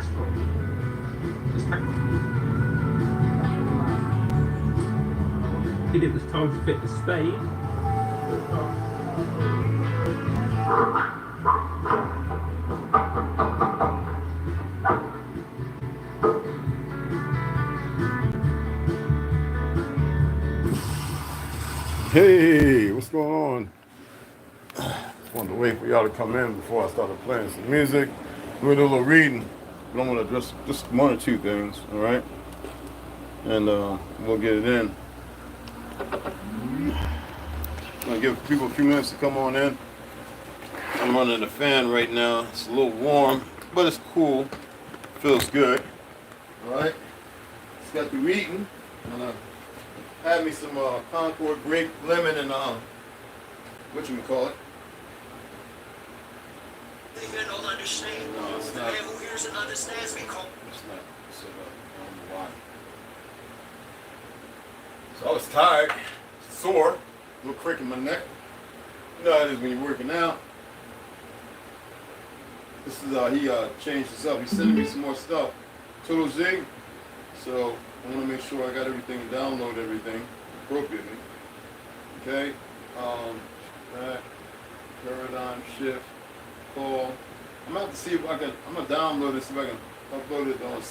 Ancestral. It was time to fit the spade. Hey, what's going on? Just wanted to wait for y'all to come in before I started playing some music. We're gonna do a little reading, but I'm gonna address just one or two things, all right? And we'll get it in. I'm gonna give people a few minutes to come on in. I'm running the fan right now. It's a little warm, but it's cool. Feels good. All right. It's got the reading. Had me some Concord grape, lemon, and what you call it? They hear no understand. No, it's the not. man who hears and understands me call. It's not. It's, I don't know why. So I was tired, sore, a little crick in my neck. You know how it is when you're working out. This is he changed this up. He's sending me some more stuff. ToLU'S. So I want to make sure I got everything and download everything appropriately. Okay. That paradigm shift call. I'm gonna have to see if I can. I'm gonna download it, see if I can upload it on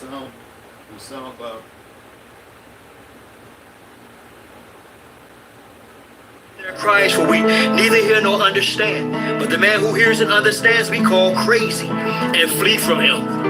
SoundCloud. Their cries for we neither hear nor understand, but the man who hears and understands we call crazy and flee from him.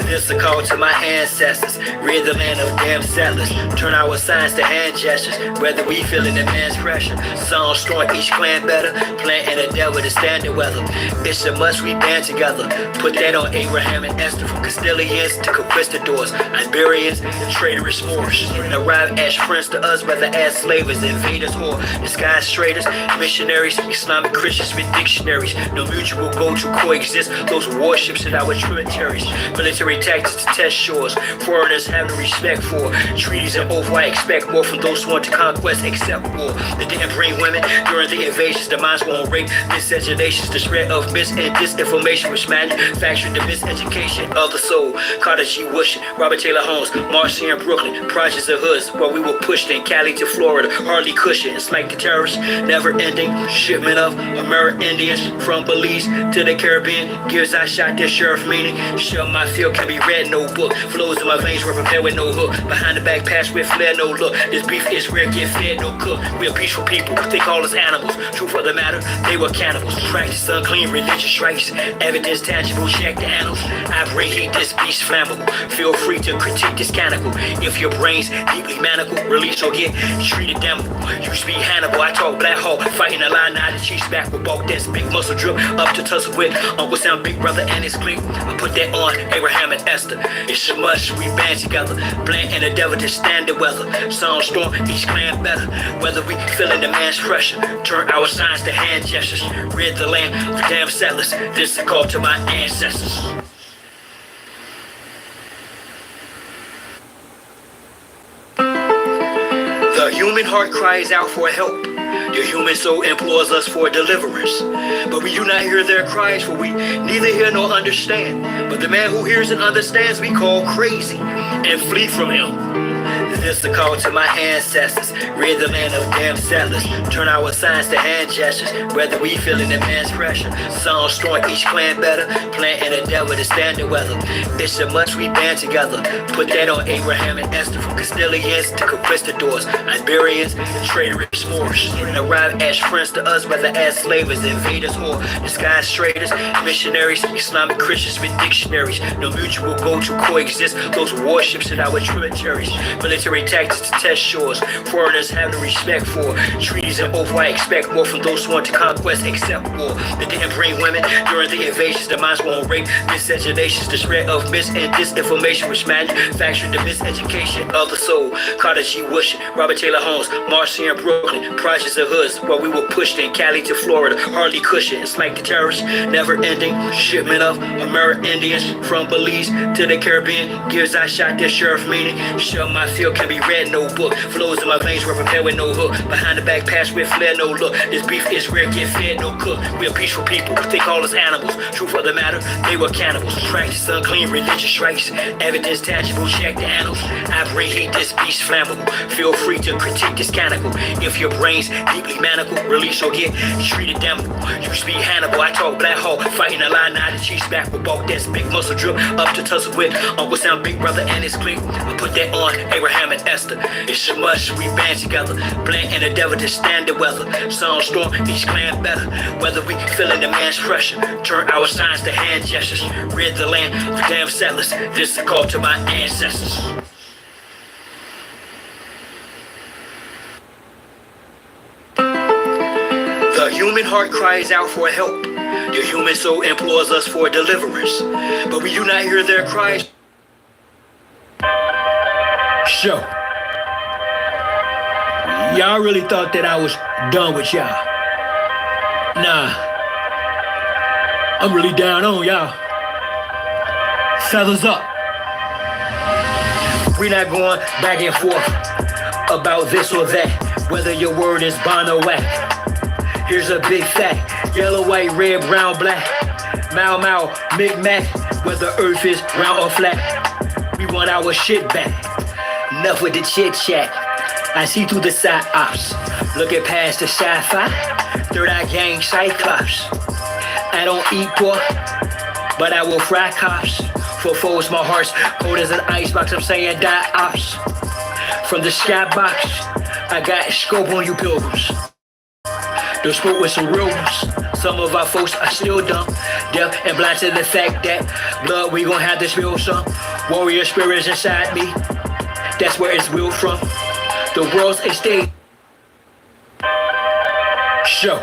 This is a call to my ancestors, rid the land of damn settlers, turn our signs to hand gestures, whether we feeling the man's pressure. Songs strong, each clan better, plant and a devil to stand the weather. It's a must we band together, put that on Abraham and Esther, from Castilians to conquistadors, Iberians and traitorous Moors. Arrive as friends to us, whether as slavers, invaders, or disguised traders, missionaries, Islamic Christians with dictionaries. No mutual goal to coexist, those warships in our tributaries. Military tactics to test shores, foreigners have no respect for. Treaties and oath, I expect more from those who want to conquest except war. They didn't bring women during the invasions, the minds won't rape, miscegenations, the spread of mis and disinformation, which manufactured the miseducation of the soul. Carter G. Bush, Robert Taylor Holmes, Marcy in Brooklyn, projects of hoods, while we were pushed in Cali to Florida, hardly cushion. It's like the terrorists, never ending shipment of American Indians from Belize to the Caribbean. Gears I shot their sheriff meaning, shove my field can be read, no book. Flows in my veins were prepared with no hook. Behind the back pass with flair, no look. This beef is rare, get fed, no cook. We're peaceful people, they call us animals. Truth of the matter, they were cannibals. Practice unclean religious strikes. Evidence tangible, check the annals. I bring heat, this beast flammable. Feel free to critique this canonical. If your brain's deeply manacled, release or get treated damnable. You speak Hannibal, I talk Black Hawk. Fighting the line, now the Chiefs back with bulk that's big muscle drip. Up to tussle with Uncle Sam, Big Brother, and his clique. I put that on Abraham and Esther. It's a must, we band together. Bland and the devil to stand the weather. Sound strong, each clan better. Whether we feeling the man's pressure, turn our signs to hand gestures. Rid the land of damn settlers. This is a call to my ancestors. The human heart cries out for help. The human soul implores us for deliverance. But we do not hear their cries, for we neither hear nor understand. But the man who hears and understands we call crazy and flee from him. This is a call to my ancestors, rid the land of damn settlers, turn our signs to hand gestures, whether we feeling the man's pressure. Songs strong, each clan better, plant and a devil to stand the weather. It's a must we band together, put that on Abraham and Esther, from Castilians to conquistadors, Iberians and traitorous Moors. Arrive as friends to us, whether as slavers, invaders, or disguised traders, missionaries, Islamic Christians with dictionaries. No mutual goal to coexist, those warships in our tributaries. Military tactics to test shores, foreigners have no respect for. Treaties and oath, I expect more from those who want to conquest except war. They didn't bring women during the invasions, the minds won't rape, miscegenations, the spread of mis and disinformation, which manufactured the miseducation of the soul. Carter G. Bush, Robert Taylor Holmes, Marcy in Brooklyn, projects of neighborhoods while we were pushed in Cali to Florida. Hardly cushion. It's like the terrorists, never ending. Shipment of Amerindians from Belize to the Caribbean. Gears I shot their sheriff meaning. Shove my field can be read, no book. Flows in my veins were prepared with no hook. Behind the back pass with flair, no look. This beef is rare, get fed, no cook. We're peaceful people, they call us animals. Truth of the matter, they were cannibals. Practice unclean religious rites. Evidence tangible, check the annals. I bring heat, this beast flammable. Feel free to critique this canonical. If your brain's deeply manacled, release or get treated damnable. You speak Hannibal, I talk Black Hawk. Fighting a line, now the Chiefs back with bulk. That's big muscle drip up to tussle with Uncle Sam, Big Brother and his clique. I put that on Abraham and Esther. It's a must, we band together. Bland and the devil to stand the weather. Sound storm, each clan better. Whether we feeling the man's pressure. Turn our signs to hand gestures. Rid the land of damn settlers. This is a call to my ancestors. The human heart cries out for help. The human soul implores us for deliverance. But we do not hear their cries. So, y'all really thought that I was done with y'all? Nah, I'm really down on y'all. Feathers up. We're not going back and forth about this or that, whether your word is bond or whack. Here's a big fact: yellow, white, red, brown, black. Mau Mau, Mic-Mac, whether earth is round or flat. We want our shit back. Enough with the chit chat. I see through the side ops. Looking past the sci-fi. Third eye gang cyclops. I don't eat pork, but I will fry cops. For foes, my heart's cold as an icebox. I'm saying die ops. From the skybox, I got a scope on you pilgrims. Don't spoke with some real ones. Some of our folks are still dumb, deaf and blind to the fact that blood we gon' have to spill some. Warrior spirits inside me. That's where it's willed from. The world's a stage show.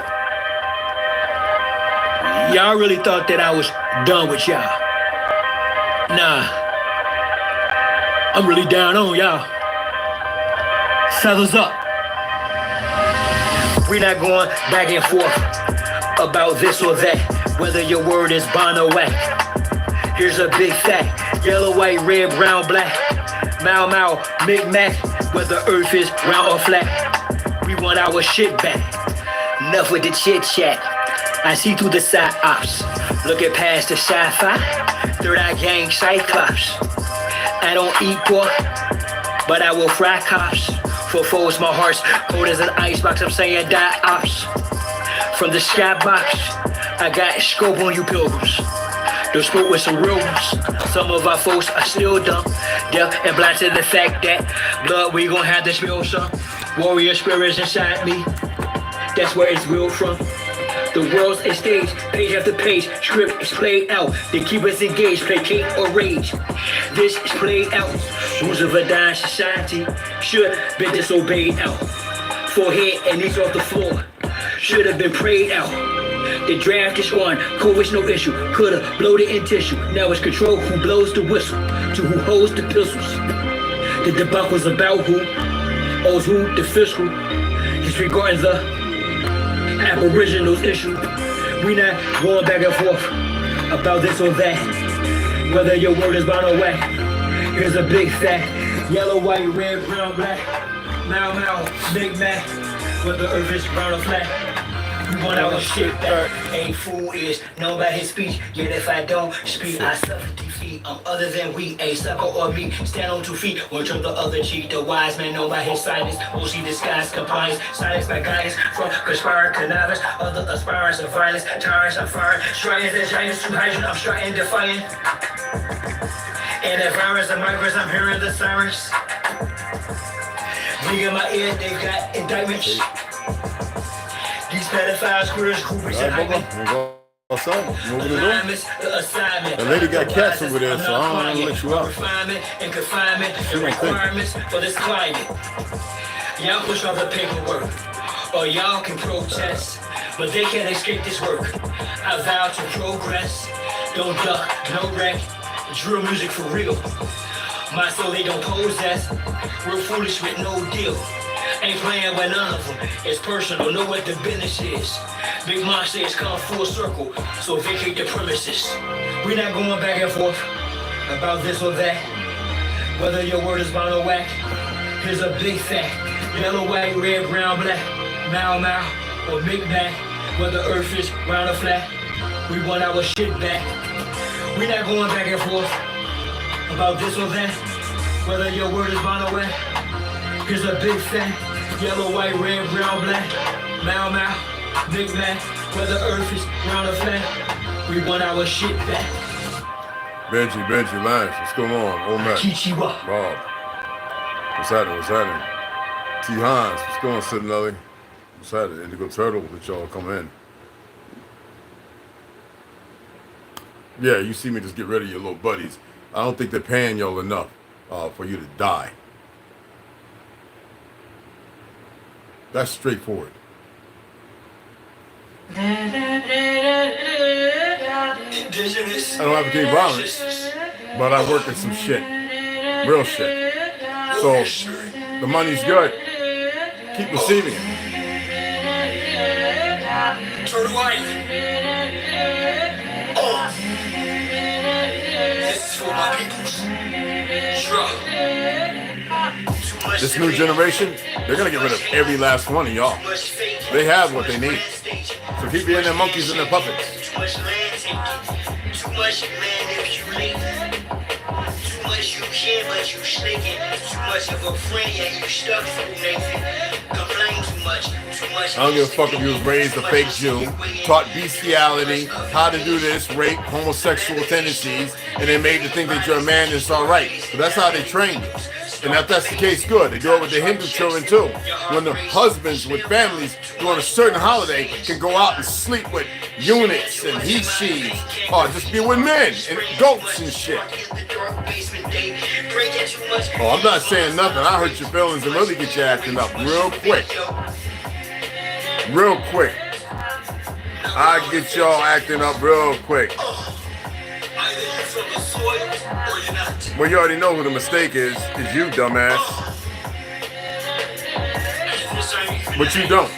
Y'all really thought that I was done with y'all? Nah, I'm really down on y'all. Feathers up. We're not going back and forth about this or that, whether your word is bond or whack. Here's a big fact: yellow, white, red, brown, black. Mau Mau, Mic-Mac, whether earth is round or flat. We want our shit back. Enough with the chit chat. I see through the side ops. Looking past the sci-fi. Third eye gang cyclops. I don't eat pork, but I will fry cops. For foes, my heart's cold as an icebox. I'm saying die ops. From the skybox, I got a scope on you pilgrims. Don't spoke with some real ones. Some of our folks are still dumb, deaf and blind to the fact that blood we gon' have to spill some. Warrior spirits inside me. That's where it's real from. The world's a stage, page after page, script is played out. They keep us engaged, placate or rage. This is played out. Rules of a dying society should be disobeyed out. Forehead and knees off the floor should have been prayed out. The draft is on, COVID's no issue. Coulda blowed it in tissue. Now it's control who blows the whistle to who holds the pistols. The debunk was about who owes who the fiscal. Disregarding the Aboriginals issue. We not going back and forth about this or that, whether your word is bond or whack. Here's a big fact: yellow, white, red, brown, black. Mau Mau, Mic-Mac, whether earth is round or flat. We want our shit back. A fool is known by his speech, yet if I don't speak, I suffer defeat. I'm other than we, a sucker or me. Stand on 2 feet, or turn the other cheek. The wise man known by his silence, will see disguise compliance. Silence by guidance from conspiring connivers. Other aspirants of violence, tyrants of fire. Striding the giants to hydrogen, I'm striding defiant. And the virus of migrants, I'm hearing the sirens. Ring in my ear, they've got indictments. These pedophiles, queers, groupies, and hymen. Outside, moving the door. The lady got cats over there, so I don't want to let you out. Refinement and confinement and requirements for this climate. Y'all push off the paperwork, or y'all can protest, but they can't escape this work. I vow to progress. Don't duck, no wreck. Drill music for real. My soul they don't possess. We're foolish with no deal. ain't playing with none of them. It's personal, know what the business is. Big Mom says come full circle, so vacate the premises. We not going back and forth about this or that. Whether your word is bound or whack, here's a big fact. Yellow, white, red, brown, black, Mau Mau, or Big Back. Whether earth is round or flat, we want our shit back. We not going back and forth about this or that. Whether your word is bound or whack, here's a big fact. Yellow, white, red, brown, black, Mau Mau, Big Back. Whether earth is round or flat, we want our shit back. Benji, Lance, what's going on? Old Mac, Kichiwa. Bob, what's happening? T. Hans, what's going on, Sidnelly? What's happening? Indigo Turtle, let y'all come in. Yeah, you see me just get rid of your little buddies. I don't think they're paying y'all enough for you to die. That's straightforward. I don't advocate violence, but I work in some shit. Real shit. So, the money's good. Keep receiving it. This is for my peoples. This new generation, they're gonna get rid of every last one of y'all. They have what they need. So keep being their monkeys and their puppets. Too much land taking. Too much manipulating. Too much you can, but you sneaking. Too much of a friend, yeah, you stuck through Nathan. Complain too much. I don't give a fuck if you was raised a fake Jew, taught bestiality, how to do this, rape, homosexual tendencies, and they made you think that you're a man that's alright. So that's how they train you. And if that's the case, good. They do it with the Hindu children too. When the husbands with families during a certain holiday can go out and sleep with eunuchs and he-she's, or just be with men and goats and shit. Oh, I'm not saying nothing. I hurt your feelings and really get you acting up real quick. Real quick. I get y'all acting up real quick. Well, you already know who the mistake is you, dumbass. But you don't.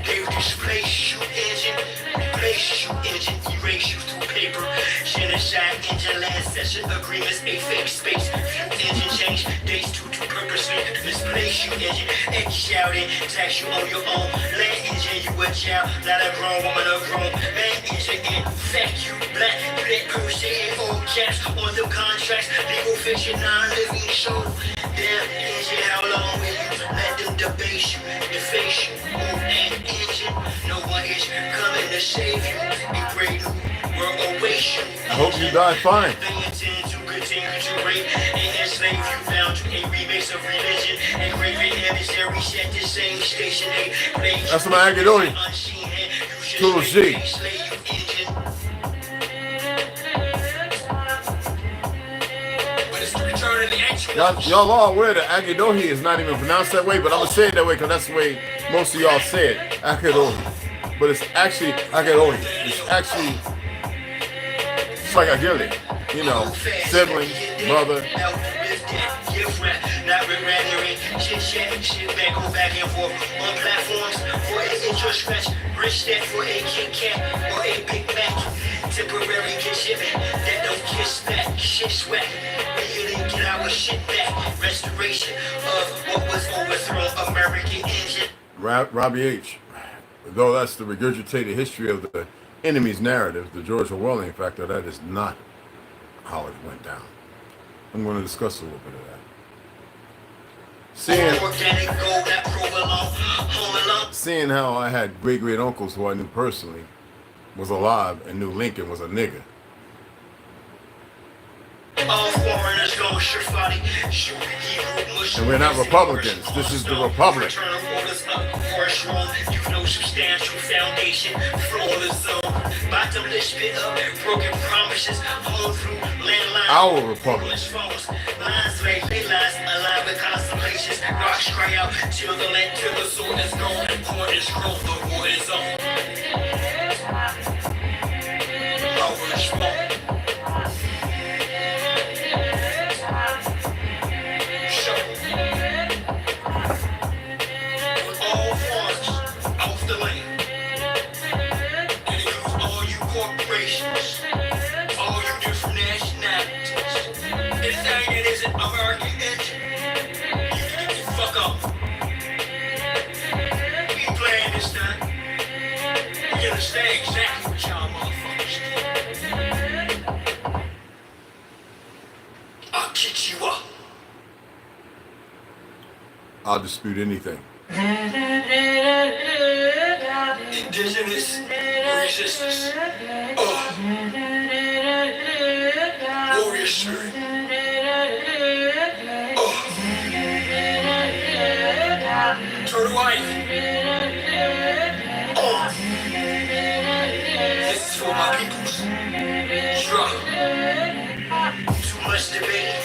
They displace you engine, replace you engine, erase you through paper. Genocide engine, land session agreements, a fake space. Few engine change, dates to purposely misplace you engine. Egg shouting, tax you on your own. Land engine, you a child, not a grown woman, a grown man engine. Infect you, black, per se, in all caps on the contracts. Legal fiction, non-living show. Damn engine, how long will you let them debase you, deface you? And engine, no one is coming to save you. A great new world awaits you. I hope you die fine. They intend to continue to rape and enslave you. Found you a remix of religion and great emissaries at the same station. That's what I get on you. ToLU'S G. Y'all are aware that Agedohi is not even pronounced that way, but I'm gonna say it that way because that's the way most of y'all say it. Agedohi. But it's actually Agedohi. It's like Agili. You know, sibling, brother. Not rendering, shit, back, go back and forth on platforms for an interest scratch, rich that for a Kit Kat or a Big Mac. Temporary get shipment that don't kiss back, shit sweat. We here to get our shit back. Restoration of what was overthrown, American engine. Robbie H. Though that's the regurgitated history of the enemy's narrative, the George Orwellian factor, that is not how it went down. I'm going to discuss a little bit of that. Seeing how I had great uncles who I knew personally was alive and knew Lincoln was a nigga. And we're not Republicans. This is the Republic. Substantial foundation, flawless zone. Bottomless pit of broken promises, home through landlines. Our Republic. Lines like lies, alive with constellations. Rocks cry out till the land, till the sword is gone. Corn is grown, the war is on. Power is wrong. kick you up. I'll dispute anything. Indigenous resistance. Warrior spirit. TRU This is for my peoples. Too much debate,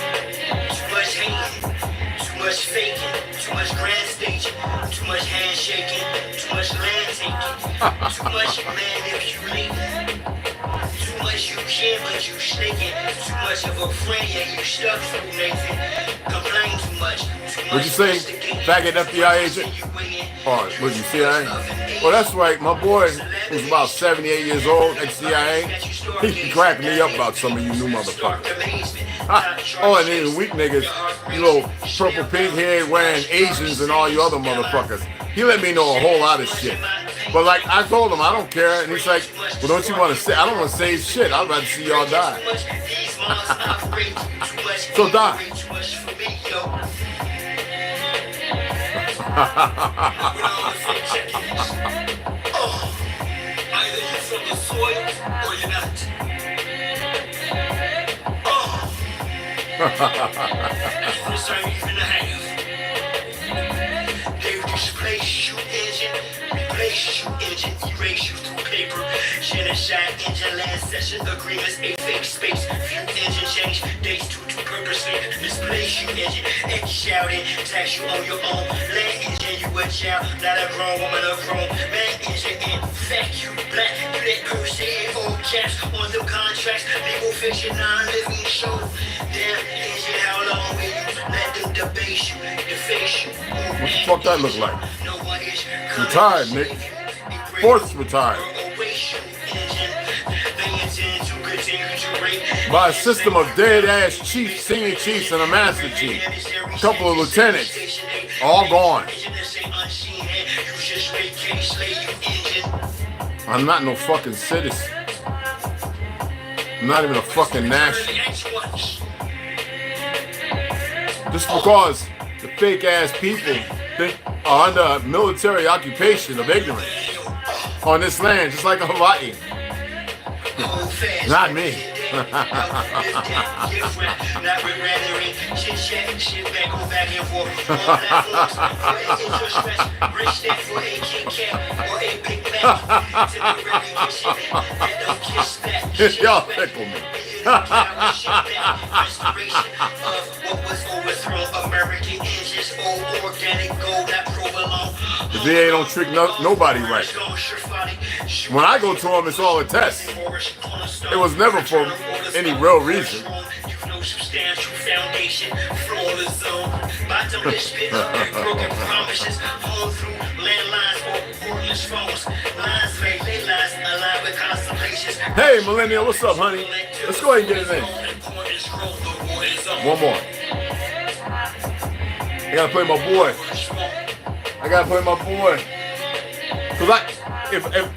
too much hating, too much faking, too much grand staging, too much handshaking, too much land taking, too much manipulating, too much you can but you snaking, too much of a friend, yeah you stuck through Nathan, complain too much, What'd you say? Faggot FBI agent? Or was you CIA? Well, that's right. My boy was about 78 years old, ex-CIA. He cracked me up about some of you new motherfuckers. Oh, and then the weak niggas, you little purple pink head wearing Asians and all you other motherfuckers. He let me know a whole lot of shit. But like I told him, I don't care. And he's like, well, don't you want to say? I don't want to save shit. I'd rather see y'all die. So die. Either you're from the soil or you're not. This ain't even a half. They displace you engine, replace you engine, erase you through paper. Genocide engine, last session agreements, a fake space. Few engine change, dates to purposely misplace you engine. Egg shouting, tax you on your own. Land engine, you a child, not a grown woman, a grown man engine. In fact, you black, you that person in all caps on the contracts. Legal fiction, non-living show. Damn engine, how long will you let them debase you, deface you? What the fuck that look like? Retired, Nick. Force retired. By a system of dead-ass chiefs, senior chiefs, and a master chief. A couple of lieutenants. All gone. I'm not no fucking citizen. I'm not even a fucking national. Just because the fake-ass people are under military occupation of ignorance on this land, just like Hawaii. Not me. Y'all tickle me. The VA don't trick nobody right. When I go to them, it's all a test. It was never for any real reason. Hey, Millennial, what's up, honey? Let's go ahead and get it in. One more. I gotta play my boy. Cause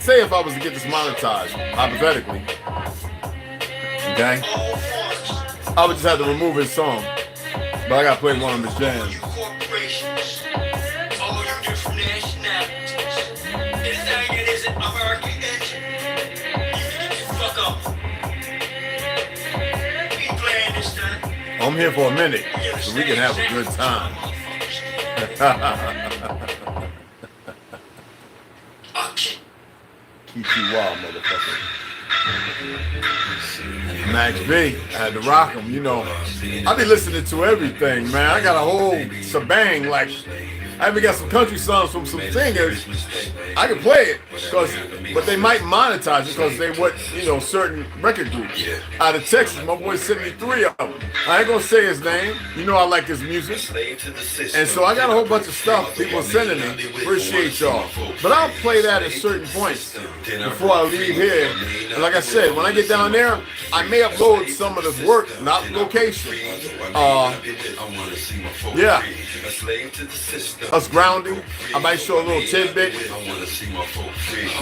say if I was to get this monetized, hypothetically, okay, I would just have to remove his song, but I gotta play one of his jams. I'm here for a minute, so we can have a good time. Keep you wild, motherfucker. Max B, I had to rock him, you know. I be listening to everything, man. I got a whole shebang, like, I even got some country songs from some singers. I can play it, but they might monetize it because they what, you know, certain record groups. Out of Texas, my boy sent me 3 of them. I ain't gonna say his name. You know I like his music. And so I got a whole bunch of stuff people sending me. Appreciate y'all. But I'll play that at certain points before I leave here. And like I said, when I get down there, I may upload some of this work, not location. Yeah. us grounding. I might show a little tidbit.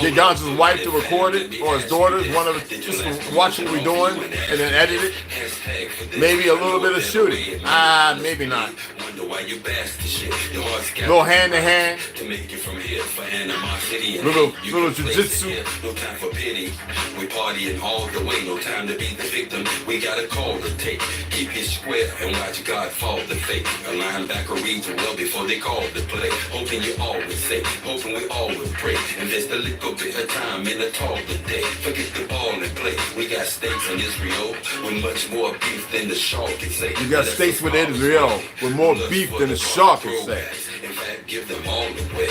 Get Gonza's wife to record it, or his daughters, one of them, just watch what we're doing and then edit it. Maybe a little bit of shooting. Maybe not. Little hand to hand. Little jiu-jitsu. No time for pity. We partying all the way. No time to be the victim. We got a call to take. Keep it square and watch God fall the fake. A linebacker reads well before they call the play. Hoping you always say. Hoping we always pray. Invest a little bit of time in a talk today. Forget the ball and play. We got stakes in Israel with much more beef than the shark can say. We got stakes with Israel with more beef than the shark can say. In fact, give them all away.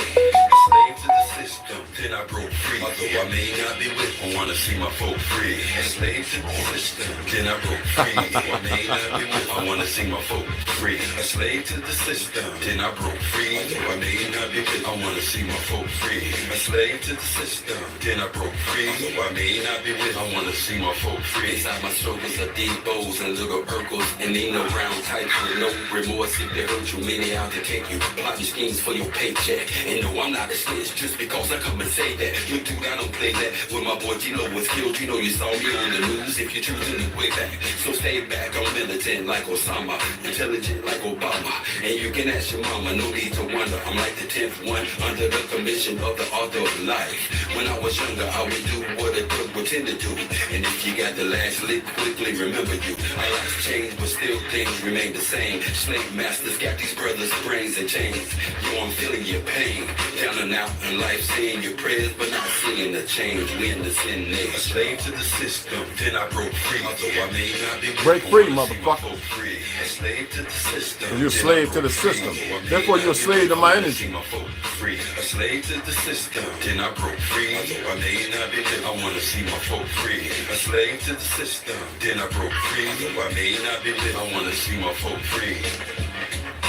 Slave to the system, then I broke free. Although I may not be with, I wanna see my folk free. Slave to the system, then I broke free. Although I may not be with, I wanna see my folk free. A slave to the system, then I broke free. Although I may not be with, I wanna see my folk free. A slave to the system, then I broke free. Although I may not be with, I wanna see my folk free. Inside my struggles are deep bows and little urkels, and ain't no round types with no remorse. If they hurt you, many out to take you. Plotting schemes for your paycheck. And no, I'm not a snitch just because I come and say that. You do, I don't play that. When my boy G-Lo was killed, you know you saw me on the news. If you choose to look way back, so stay back. I'm militant like Osama, intelligent like Obama. And you can ask your mama, no need to wonder. I'm like the 10th one under the commission of the author of life. When I was younger, I would do what a good would tend to do. And if you got the last lick, quickly remember you. Our lives change, but still things remain the same. Slave masters got these brothers' brains and chains. Yo, I'm feeling your pain. Down and out in life, saying your prayers, but not seeing the change. We in the sin name. A slave to the system, then I broke free. Although I may not be break free, motherfucker. A slave to the system. You're a slave to the system. Therefore, you're a slave to my energy. A slave to the system, then I broke free. Although I may not be there, I wanna see my folk free. A slave to the system, then I broke free. Although I may not be there, I wanna see my folk free.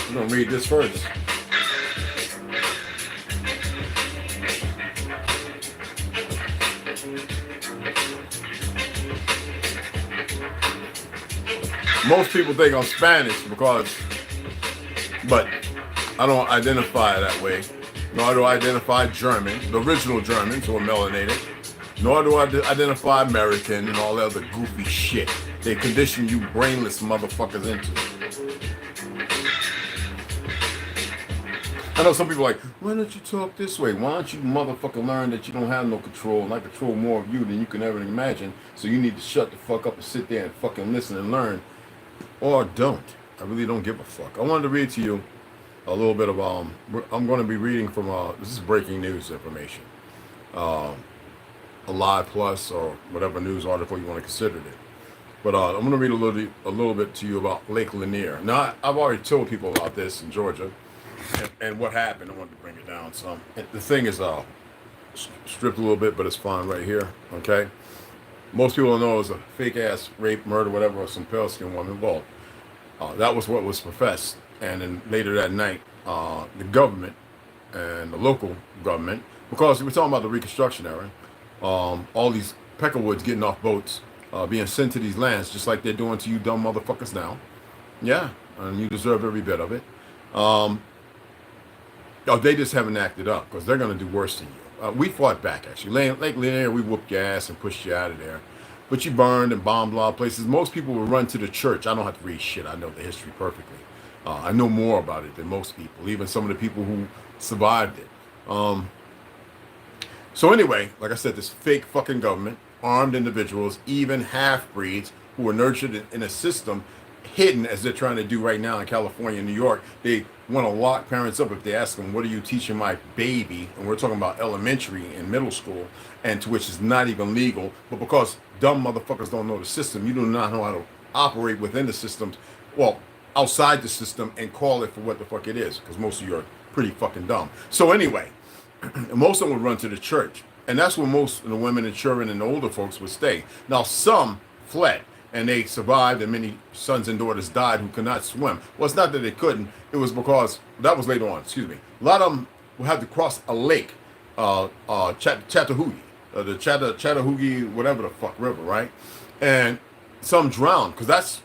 I'm gonna read this first. Most people think I'm Spanish but I don't identify that way. Nor do I identify German, the original Germans who are melanated. Nor do I identify American and all that other goofy shit they condition you brainless motherfuckers into. I know some people are like, why don't you talk this way? Why don't you motherfucker learn that you don't have no control and I control more of you than you can ever imagine, so you need to shut the fuck up and sit there and fucking listen and learn. Or don't. I really don't give a fuck. I wanted to read to you a little bit of, I'm going to be reading from, this is breaking news information. A Live Plus or whatever news article you want to consider it. But I'm going to read a little bit to you about Lake Lanier. Now, I've already told people about this in Georgia and what happened. I wanted to bring it down some. The thing is stripped a little bit, but it's fine right here, okay? Most people don't know it was a fake-ass rape, murder, whatever, of some pale-skinned woman. Well, that was what was professed. And then later that night, the government and the local government, because we're talking about the Reconstruction era, all these peckerwoods getting off boats, being sent to these lands, just like they're doing to you dumb motherfuckers now. Yeah, and you deserve every bit of it. They just haven't acted up, because they're going to do worse than you. We fought back, actually. Lake Lanier, we whooped your ass and pushed you out of there. But you burned and bombed a lot of places. Most people will run to the church. I don't have to read shit. I know the history perfectly. I know more about it than most people, even some of the people who survived it. So anyway, like I said, this fake fucking government, armed individuals, even half-breeds who were nurtured in a system hidden, as they're trying to do right now in California and New York. They want to lock parents up if they ask them, what are you teaching my baby? And we're talking about elementary and middle school, and to which is not even legal. But because dumb motherfuckers don't know the system, you do not know how to operate within the systems, well, outside the system, and call it for what the fuck it is, because most of you are pretty fucking dumb. So anyway, most of them would run to the church, and that's where most of the women and children and the older folks would stay. Now, some fled, and they survived, and many sons and daughters died who could not swim. Well, it's not that they couldn't. It was because, that was later on, excuse me. A lot of them would have to cross a lake, Chattahoochee, the Chattahoochee, whatever the fuck river, right? And some drowned, because that's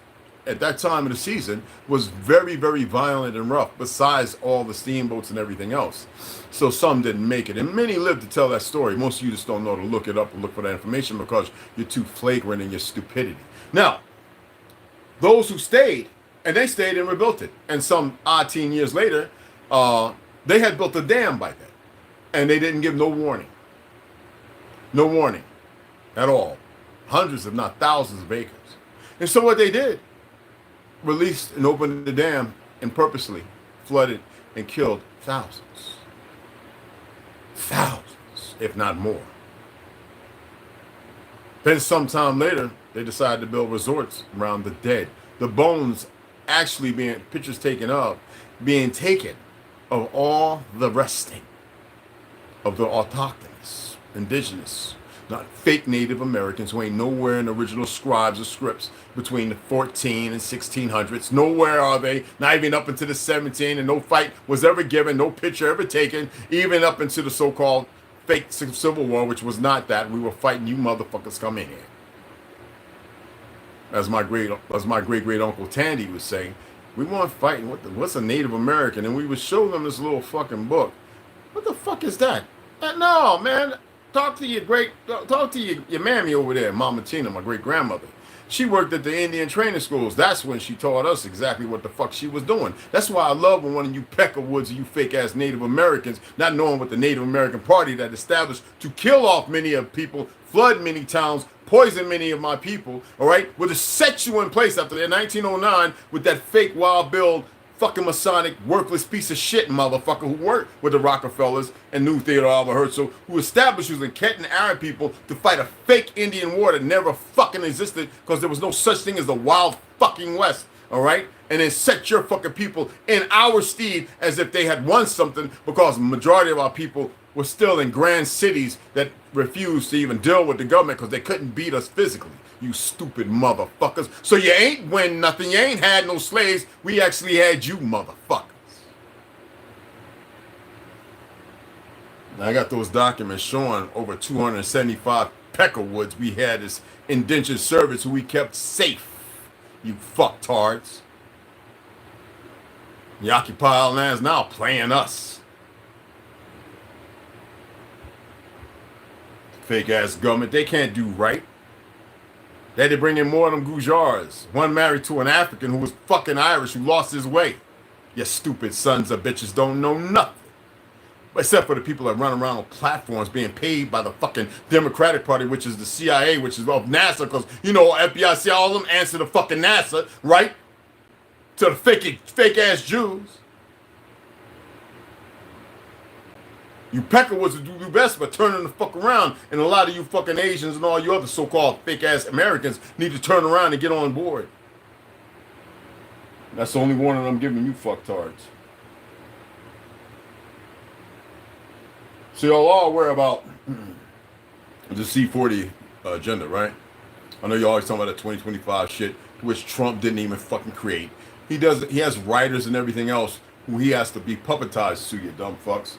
at that time of the season was very, very violent and rough, besides all the steamboats and everything else. So some didn't make it, and many lived to tell that story. Most of you just don't know to look it up and look for that information because you're too flagrant in your stupidity. Now, those who stayed, and they stayed and rebuilt it, and some odd 10 years later, they had built a dam by then, and they didn't give no warning. No warning at all. Hundreds, if not thousands of acres. And so what they did, released and opened the dam and purposely flooded and killed thousands. Thousands, if not more. Then sometime later, they decided to build resorts around the dead. The bones actually being, pictures taken of, being taken of all the resting of the autochthonous, indigenous, not fake Native Americans who ain't nowhere in the original scribes or scripts between the 14 and 1600s. Nowhere are they, not even up into the 17, and no fight was ever given, no picture ever taken, even up into the so-called fake Civil War, which was not that. We were fighting you motherfuckers come in here. As my great uncle Tandy was saying, we weren't fighting. What's a Native American? And we would show them this little fucking book. What the fuck is that? No, man. Talk to your mammy over there, Mama Tina, my great grandmother. She worked at the Indian training schools. That's when she taught us exactly what the fuck she was doing. That's why I love when one of you Peckerwoods, you fake ass Native Americans, not knowing what the Native American Party that established to kill off many of people, flood many towns, poison many of my people, all right, would have set you in place after that 1909 with that fake Wild Bill fucking Masonic worthless piece of shit motherfucker who worked with the Rockefellers and knew Theodore Alva Herzl, who established using Ket and Arab people to fight a fake Indian war that never fucking existed because there was no such thing as the Wild fucking West, all right? And then set your fucking people in our stead as if they had won something because the majority of our people were still in grand cities that refused to even deal with the government because they couldn't beat us physically. You stupid motherfuckers. So you ain't win nothing. You ain't had no slaves. We actually had you motherfuckers. Now I got those documents showing over 275 Peckerwoods we had as indentured servants who we kept safe. You fucktards. The occupied lands now playing us. Fake ass government. They can't do right. They had to bring in more of them Gujars. One married to an African who was fucking Irish who lost his way. You stupid sons of bitches don't know nothing. Except for the people that run around on platforms being paid by the fucking Democratic Party, which is the CIA, which is of NASA, because, you know, FBI, see all of them answer to fucking NASA, right? To the fake-ass Jews. You Peckerwoods would do best by turning the fuck around, and a lot of you fucking Asians and all you other so-called fake-ass Americans need to turn around and get on board. That's the only warning I'm giving you fucktards. So y'all are aware about the C40 agenda, right? I know you always talking about that 2025 shit, which Trump didn't even fucking create. He has writers and everything else who he has to be puppetized to, you dumb fucks.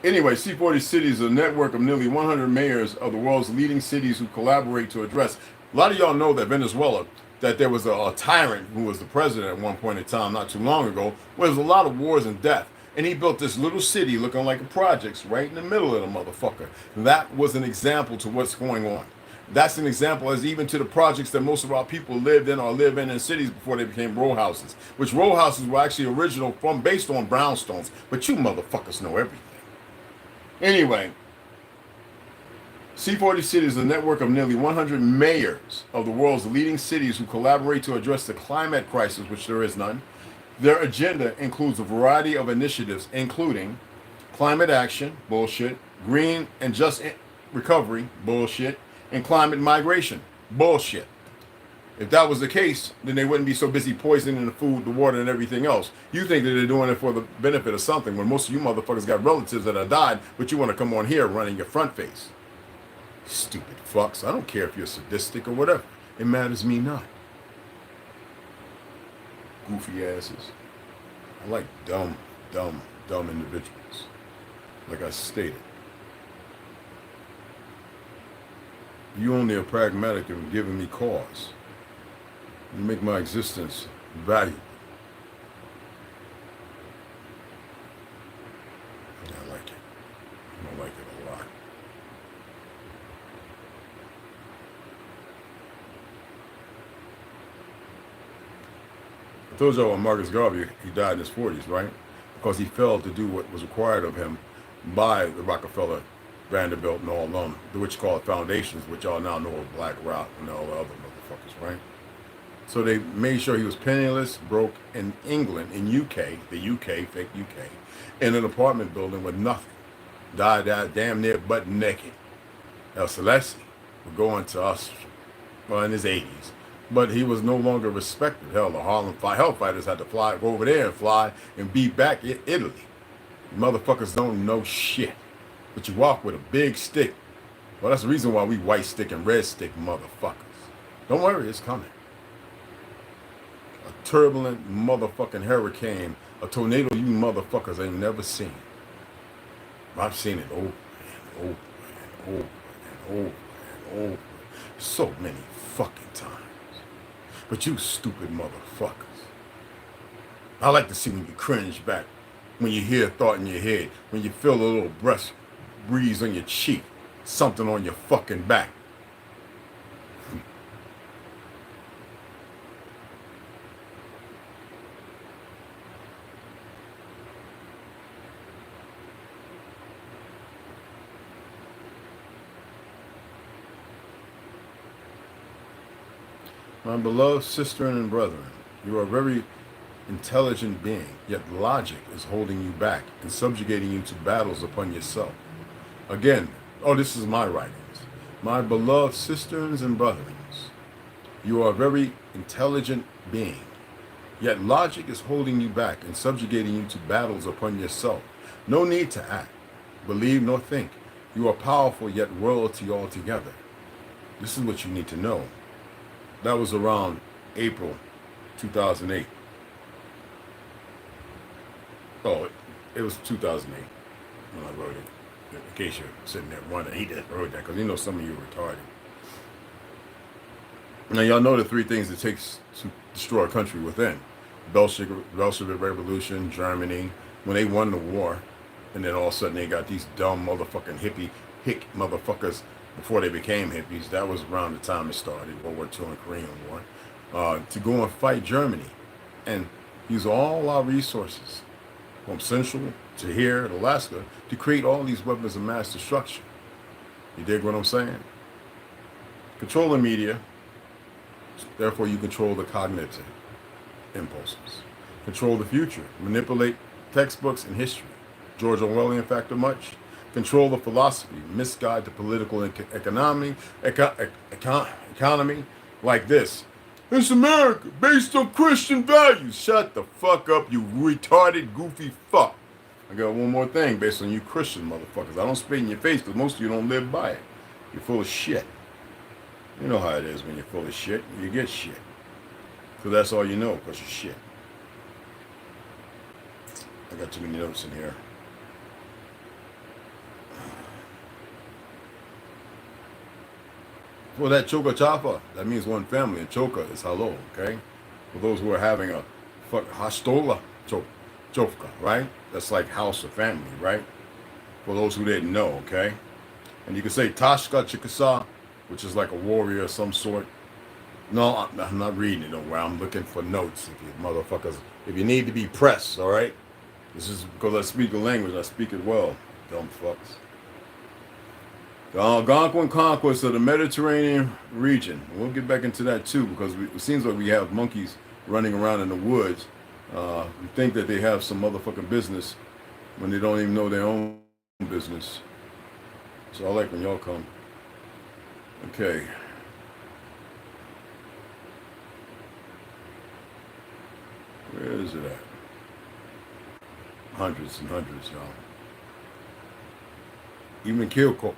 Anyway, C40 Cities is a network of nearly 100 mayors of the world's leading cities who collaborate to address. A lot of y'all know that Venezuela, that there was a tyrant who was the president at one point in time, not too long ago, where there was a lot of wars and death. And he built this little city looking like a projects right in the middle of the motherfucker. That was an example to what's going on. That's an example as even to the projects that most of our people lived in or live in cities before they became row houses, which row houses were actually original based on brownstones. But you motherfuckers know everything. Anyway, C40 Cities is a network of nearly 100 mayors of the world's leading cities who collaborate to address the climate crisis, which there is none. Their agenda includes a variety of initiatives, including climate action, bullshit, green and just recovery, bullshit, and climate migration, bullshit. If that was the case, then they wouldn't be so busy poisoning the food, the water, and everything else. You think that they're doing it for the benefit of something when most of you motherfuckers got relatives that have died, but you want to come on here running your front face. Stupid fucks. I don't care if you're sadistic or whatever. It matters me not. Goofy asses. I like dumb individuals. Like I stated. You only are pragmatic in giving me cause. You make my existence valuable. And I like it. I like it a lot. I told y'all Marcus Garvey, he died in his 40s, right? Because he failed to do what was required of him by the Rockefeller, Vanderbilt, and all them, which you call it foundations, which y'all now know of BlackRock and all the other motherfuckers, right? So they made sure he was penniless, broke in England, in UK, the UK, fake UK, in an apartment building with nothing. Died out damn near butt naked. El Celeste would go into us, well, in his 80s. But he was no longer respected. Hell, the Harlem Hellfighters had to fly, go over there and fly and be back in Italy. You motherfuckers don't know shit. But you walk with a big stick. Well, that's the reason why we white stick and red stick motherfuckers. Don't worry, it's coming. A turbulent motherfucking hurricane, a tornado you motherfuckers ain't never seen. I've seen it over and over and over and over and over. So many fucking times. But you stupid motherfuckers. I like to see when you cringe back, when you hear a thought in your head, when you feel a little breeze on your cheek, something on your fucking back. My beloved sister and brethren, you are a very intelligent being, yet logic is holding you back and subjugating you to battles upon yourself. Again, this is my writings. My beloved sisters and brethren, you are a very intelligent being, yet logic is holding you back and subjugating you to battles upon yourself. No need to act, believe, nor think. You are powerful, yet royalty altogether. This is what you need to know. That was around April 2008. Oh, it was 2008 when I wrote it. In case you're sitting there wondering, he didn't wrote that because you know some of you are retarded. Now y'all know the three things it takes to destroy a country within. Bolshevik Revolution, Germany, when they won the war, and then all of a sudden they got these dumb motherfucking hick motherfuckers before they became hippies. That was around the time it started, World War II and Korean War, to go and fight Germany and use all our resources from Central to here in Alaska to create all these weapons of mass destruction. You dig what I'm saying? Control the media, therefore you control the cognitive impulses. Control the future, manipulate textbooks and history. George Orwellian factor much. Control the philosophy, misguide the political and economy like this. It's America based on Christian values. Shut the fuck up, you retarded, goofy fuck. I got one more thing based on you Christian motherfuckers. I don't spit in your face because most of you don't live by it. You're full of shit. You know how it is when you're full of shit. You get shit. So that's all you know because you're shit. I got too many notes in here. Well, that choka chapa, that means one family, and choka is hello, okay? For those who are having a hastola chofka, right? That's like house or family, right? For those who didn't know, okay? And you can say tashka chikasa, which is like a warrior of some sort. No, I'm not reading it nowhere. I'm looking for notes, if you motherfuckers. If you need to be pressed, all right? This is because I speak the language, I speak it well, dumb fucks. The Algonquin conquest of the Mediterranean region. We'll get back into that too, because it seems like we have monkeys running around in the woods. We think that they have some motherfucking business when they don't even know their own business. So I like when y'all come. Okay. Where is it at? Hundreds and hundreds, y'all. Even Keokuk.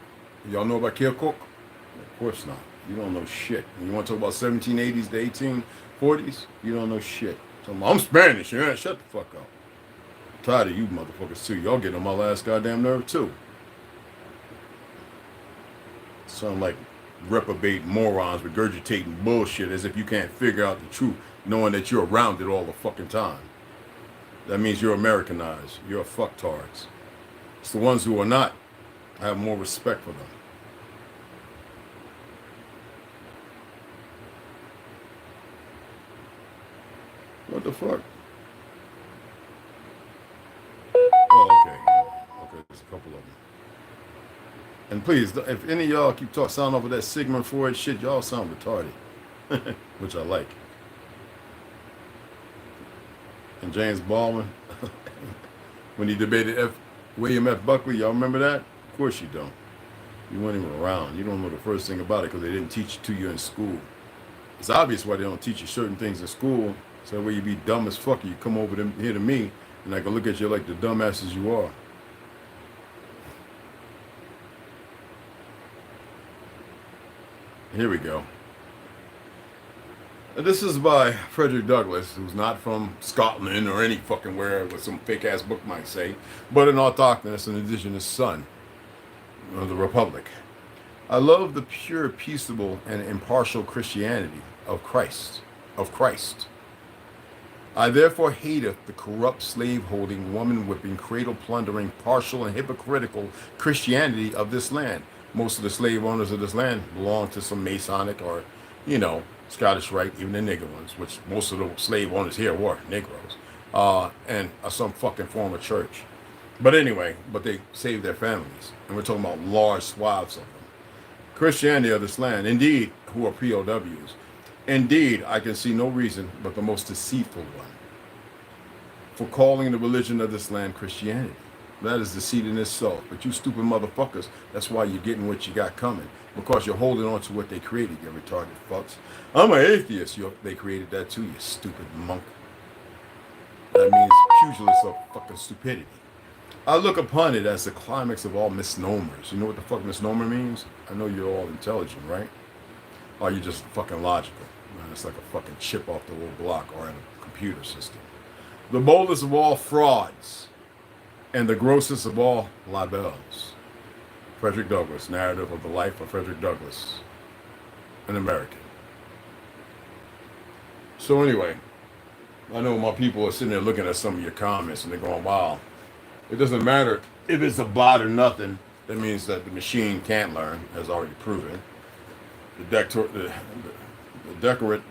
Y'all know about Keokuk? Of course not. You don't know shit. When you want to talk about 1780s to 1840s, you don't know shit. So I'm Spanish. Yeah, shut the fuck up. I'm tired of you motherfuckers too. Y'all getting on my last goddamn nerve too. Sound like reprobate morons regurgitating bullshit as if you can't figure out the truth, knowing that you're around it all the fucking time. That means you're Americanized. You're fucktards. It's the ones who are not. I have more respect for them. What the fuck? Oh, okay. Okay, there's a couple of them. And please, if any of y'all keep sounding off of that Sigmund Freud shit, y'all sound retarded. Which I like. And James Baldwin, when he debated William F. Buckley, y'all remember that? Of course you don't. You weren't even around. You don't know the first thing about it because they didn't teach it to you in school. It's obvious why they don't teach you certain things in school. So that way you be dumb as fuck, you come over here to me, and I can look at you like the dumbasses you are. Here we go. This is by Frederick Douglass, who's not from Scotland or any fucking where, what some fake-ass book might say, but an autochthonous and indigenous son of the Republic. I love the pure, peaceable, and impartial Christianity of Christ. I therefore hateth the corrupt, slave-holding, woman-whipping, cradle-plundering, partial, and hypocritical Christianity of this land. Most of the slave owners of this land belong to some Masonic or, Scottish Rite, even the nigger ones, which most of the slave owners here were Negroes, and some fucking form of church. But anyway, they saved their families, and we're talking about large swaths of them. Christianity of this land, indeed, who are POWs, indeed, I can see no reason but the most deceitful one for calling the religion of this land Christianity. That is deceit in itself. But you stupid motherfuckers, that's why you're getting what you got coming. Because you're holding on to what they created, you retarded fucks. I'm an atheist. They created that too, you stupid monk. That means pugilist of fucking stupidity. I look upon it as the climax of all misnomers. You know what the fuck misnomer means? I know you're all intelligent, right? Or you're just fucking logical. Man, it's like a fucking chip off the little block or in a computer system. The boldest of all frauds and the grossest of all libels. Frederick Douglass, narrative of the life of Frederick Douglass, an American. So anyway, I know my people are sitting there looking at some of your comments and they're going, wow, it doesn't matter if it's a bot or nothing. That means that the machine can't learn, as already proven. The decorate,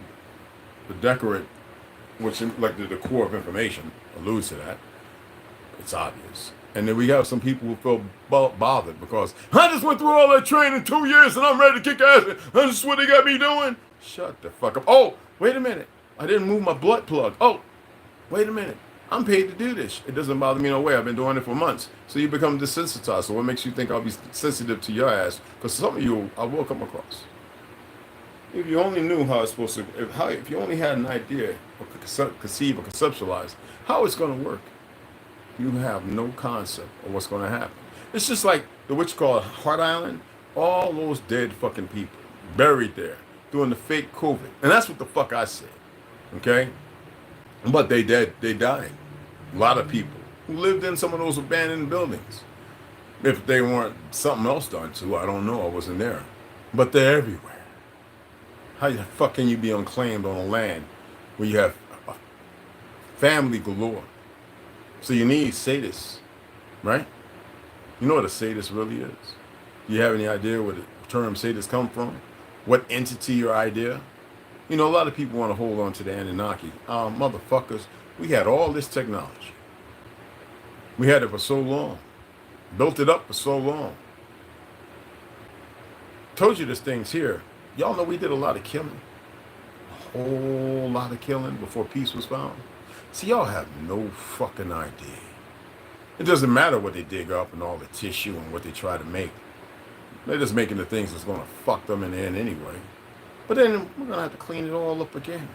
which like the core of information, alludes to that. It's obvious. And then we have some people who feel bothered because I just went through all that training in 2 years and I'm ready to kick ass. This is what they got me doing. Shut the fuck up. Oh, wait a minute. I didn't move my blood plug. Oh, wait a minute. I'm paid to do this. It doesn't bother me no way. I've been doing it for months. So you become desensitized. So what makes you think I'll be sensitive to your ass? Because some of you I will come across. If you only knew how it's supposed to, if you only had an idea or could conceive or conceptualize how it's going to work, you have no concept of what's going to happen. It's just like the witch called Heart Island, all those dead fucking people buried there doing the fake COVID. And that's what the fuck I said. Okay? But they dead, they dying. A lot of people who lived in some of those abandoned buildings. If they weren't something else done to, I don't know, I wasn't there. But they're everywhere. How the fuck can you be unclaimed on a land where you have family galore? So you need sadists, right? You know what a sadist really is? Do you have any idea where the term sadist come from? What entity or idea? You know, a lot of people want to hold on to the Anunnaki. Motherfuckers, we had all this technology. We had it for so long. Built it up for so long. Told you this thing's here. Y'all know we did a lot of killing. A whole lot of killing before peace was found. See, y'all have no fucking idea. It doesn't matter what they dig up and all the tissue and what they try to make. They're just making the things that's going to fuck them in the end anyway. But then we're going to have to clean it all up again.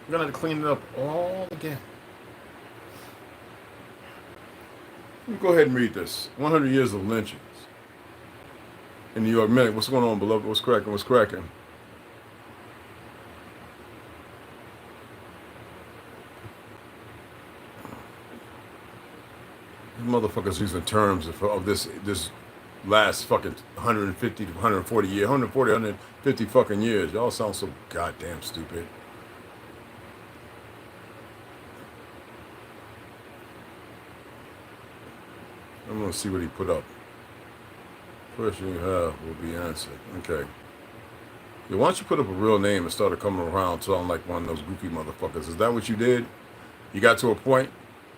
We're going to have to clean it up all again. Let me go ahead and read this. 100 years of lynchings in New York Minute. What's going on, beloved? What's cracking? What's cracking? Motherfuckers using terms of this last fucking 150 to 140 years, 140, 150 fucking years. Y'all sound so goddamn stupid. I'm gonna see what he put up. Question you have will be answered. Okay. Yeah, why don't you put up a real name and started coming around sounding like one of those goofy motherfuckers? Is that what you did? You got to a point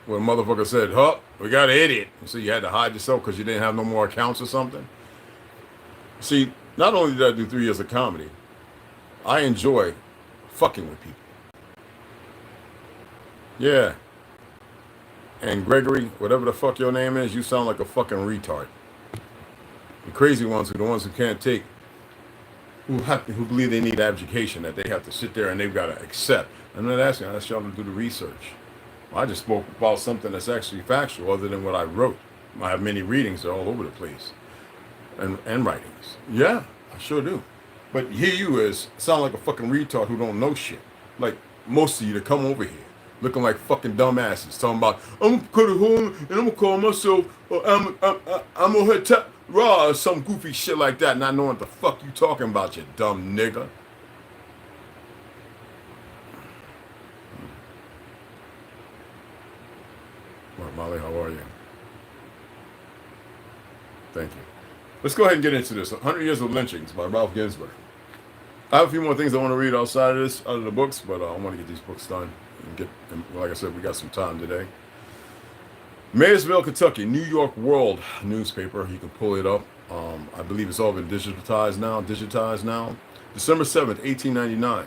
where a motherfucker said, huh, we got an idiot. And so you had to hide yourself because you didn't have no more accounts or something? See, not only did I do 3 years of comedy, I enjoy fucking with people. Yeah. And Gregory, whatever the fuck your name is, you sound like a fucking retard. The crazy ones are the ones who can't take, who believe they need education, that they have to sit there and they've got to accept. I'm not asking, I asked y'all to do the research. I just spoke about something that's actually factual other than what I wrote. I have many readings, they're all over the place. And writings. Yeah, I sure do. But here you is, sound like a fucking retard who don't know shit. Like most of you that come over here, looking like fucking dumbasses, talking about, I'm gonna cut it home and I'm gonna call myself, I'm gonna hit raw or some goofy shit like that, not knowing what the fuck you talking about, you dumb nigga. Well, Molly, how are you? Thank you. Let's go ahead and get into this. 100 Years of Lynchings by Ralph Ginsberg. I have a few more things I want to read outside of this, out of the books, but I want to get these books done. And like I said, we got some time today. Maysville, Kentucky, New York World newspaper. You can pull it up. I believe it's all been digitized now. December 7th, 1899.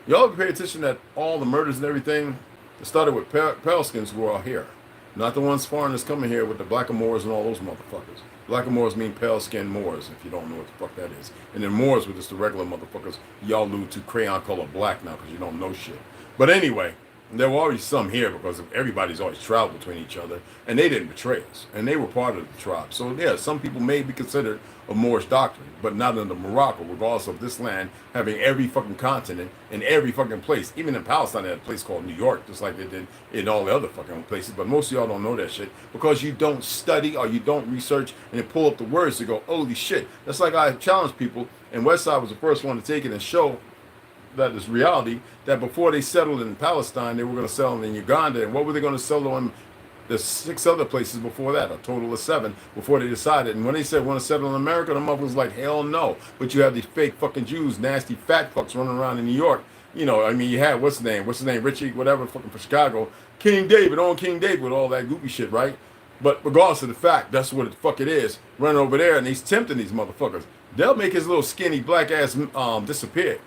Y'all pay attention that all the murders and everything, it started with pale skins who are here. Not the ones foreigners coming here with the blackamoors and all those motherfuckers. Blackamoors mean pale-skinned Moors, if you don't know what the fuck that is. And then Moors were just the regular motherfuckers y'all allude to crayon color black now because you don't know shit. But anyway, there were already some here because everybody's always traveled between each other, and they didn't betray us, and they were part of the tribe. So yeah, some people may be considered a Moorish doctrine, but not under Morocco, regardless of this land having every fucking continent in every fucking place. Even in Palestine, they had a place called New York, just like they did in all the other fucking places. But most of y'all don't know that shit because you don't study or you don't research and then pull up the words to go, holy shit. That's like I challenge people, and Westside was the first one to take it and show that is reality, that before they settled in Palestine, they were going to settle in Uganda. And what were they going to settle in? There's 6 other places before that, a total of 7, before they decided. And when they said, want to settle in America, the motherfuckers was like, hell no. But you have these fake fucking Jews, nasty fat fucks running around in New York. You know, I mean, you had, what's his name, Richie, whatever, fucking for Chicago. King David, on King David with all that goopy shit, right? But regardless of the fact, that's what the fuck it is. Running over there, and he's tempting these motherfuckers. They'll make his little skinny black ass disappear.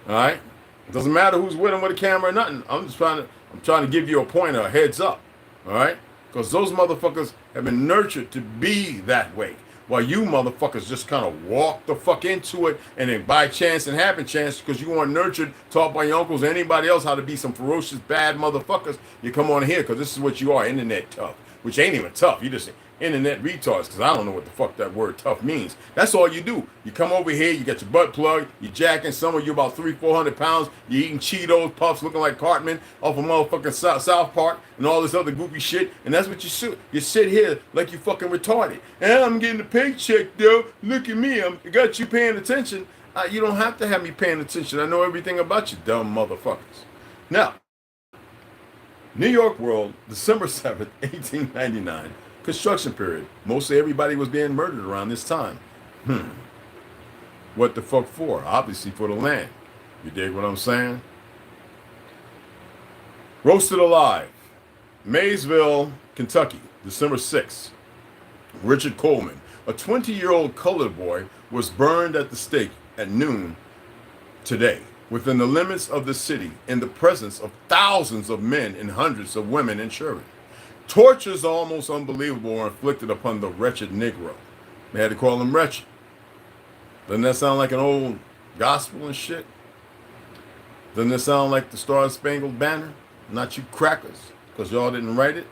All right, it doesn't matter who's with him with a camera or nothing. I'm trying to give you a pointer, a heads up. All right, because those motherfuckers have been nurtured to be that way, while you motherfuckers just kind of walk the fuck into it, and then by chance and happen chance, because you weren't nurtured, taught by your uncles or anybody else how to be some ferocious bad motherfuckers. You come on here because this is what you are, internet tough, which ain't even tough. You just internet retards, because I don't know what the fuck that word tough means. That's all you do. You come over here, you got your butt plugged, you jacking, some of you about 300-400 pounds, you eating Cheetos, puffs, looking like Cartman off of motherfucking South Park, and all this other goofy shit, and that's what you sit. You sit here like you fucking retarded. And I'm getting a paycheck, though. Look at me, I got you paying attention. You don't have to have me paying attention. I know everything about you, dumb motherfuckers. Now, New York World, December 7th, 1899. Construction period. Mostly everybody was being murdered around this time. What the fuck for? Obviously for the land. You dig what I'm saying? Roasted alive. Maysville, Kentucky, December 6th. Richard Coleman, a 20-year-old colored boy, was burned at the stake at noon today within the limits of the city in the presence of thousands of men and hundreds of women and children. Tortures almost unbelievable were inflicted upon the wretched Negro. They had to call him wretched. Doesn't that sound like an old gospel and shit? Doesn't that sound like the Star-Spangled Banner? Not you crackers, because y'all didn't write it.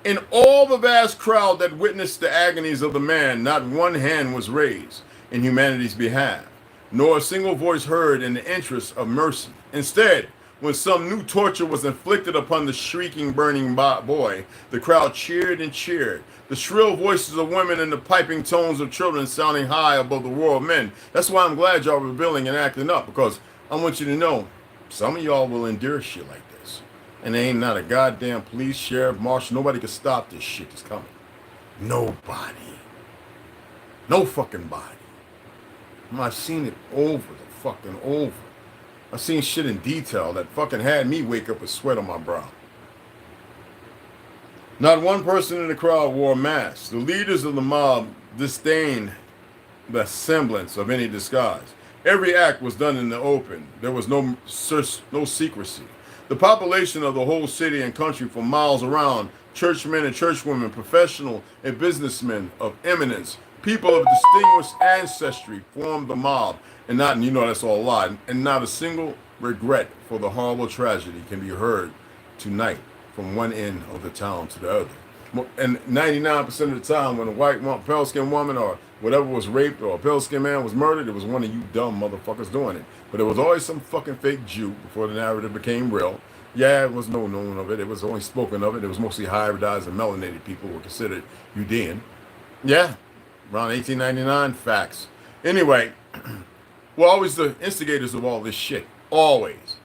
In all the vast crowd that witnessed the agonies of the man, not one hand was raised in humanity's behalf, nor a single voice heard in the interest of mercy. Instead, when some new torture was inflicted upon the shrieking, burning boy, the crowd cheered and cheered. The shrill voices of women and the piping tones of children sounding high above the roar of men. That's why I'm glad y'all rebelling and acting up, because I want you to know, some of y'all will endure shit like this. And there ain't not a goddamn police, sheriff, marshal, nobody can stop this shit that's coming. Nobody. No fucking body. I've seen it over the fucking over. I've seen shit in detail that fucking had me wake up with sweat on my brow. Not one person in the crowd wore a mask. The leaders of the mob disdained the semblance of any disguise. Every act was done in the open. There was no secrecy. The population of the whole city and country for miles around, churchmen and churchwomen, professional and businessmen of eminence, people of distinguished ancestry formed the mob, and not, and you know that's all a lie, and not a single regret for the horrible tragedy can be heard tonight from one end of the town to the other. And 99% of the time when a white pale-skinned woman or whatever was raped or a pale-skinned man was murdered, it was one of you dumb motherfuckers doing it. But it was always some fucking fake Jew before the narrative became real. Yeah, it was no known of it. It was only spoken of it. It was mostly hybridized and melanated people who were considered Judean. Yeah. Around 1899, facts. Anyway, we're always the instigators of all this shit. Always.